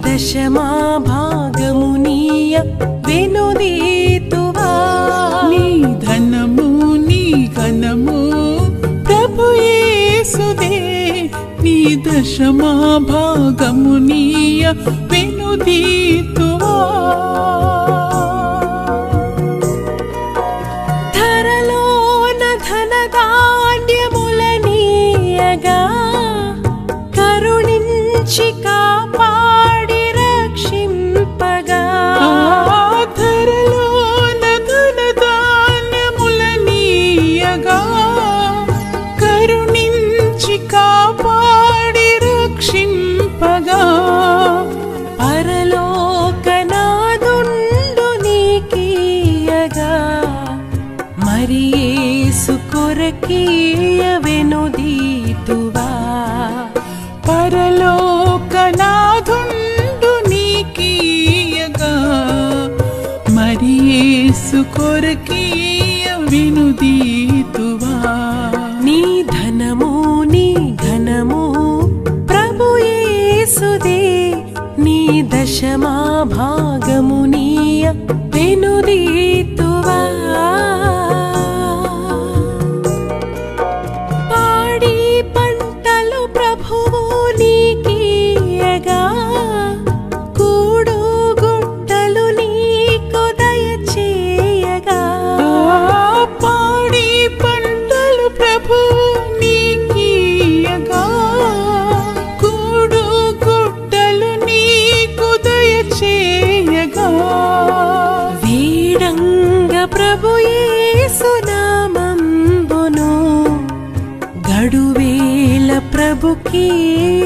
దశమా భాగమునీయ వెనుదీతువా. నీ ధనము నీ ఘనము ప్రభు యేసుదే, నీ దశమా భాగమునీయ వెనుదీతువా. ధరలోన ధనధాన్యములనీయగా కరుణించి కాపాడి రక్షింపగా. ధరలోన ధనధాన్యములనీయగా కరుణించి కాపాడి రక్షింపగా. పరలోకనాదుండు నీకీయగా మరి యేసు కొరకీయ వెనుదీతువా. పరలోకనాదుండు నీకీయగా మరి యేసు కొరకీయ వెనుదీతువా. నీ ధనము నీ ఘనము ప్రభు యేసుదే, నీ దశమా భాగమునీయ వెనుదీతువా. పాడి పంటలు ప్రభువు నీకీయగా కూడు గుట్టలు నీకు దయచేయగా. పాడి పంటలు ప్రభువు నీకీయగా కూడు గుట్టలు నీకు దయచేయగా. వీడంగ ప్రభు యేసు నామంబును గడువేల ప్రభుకీయ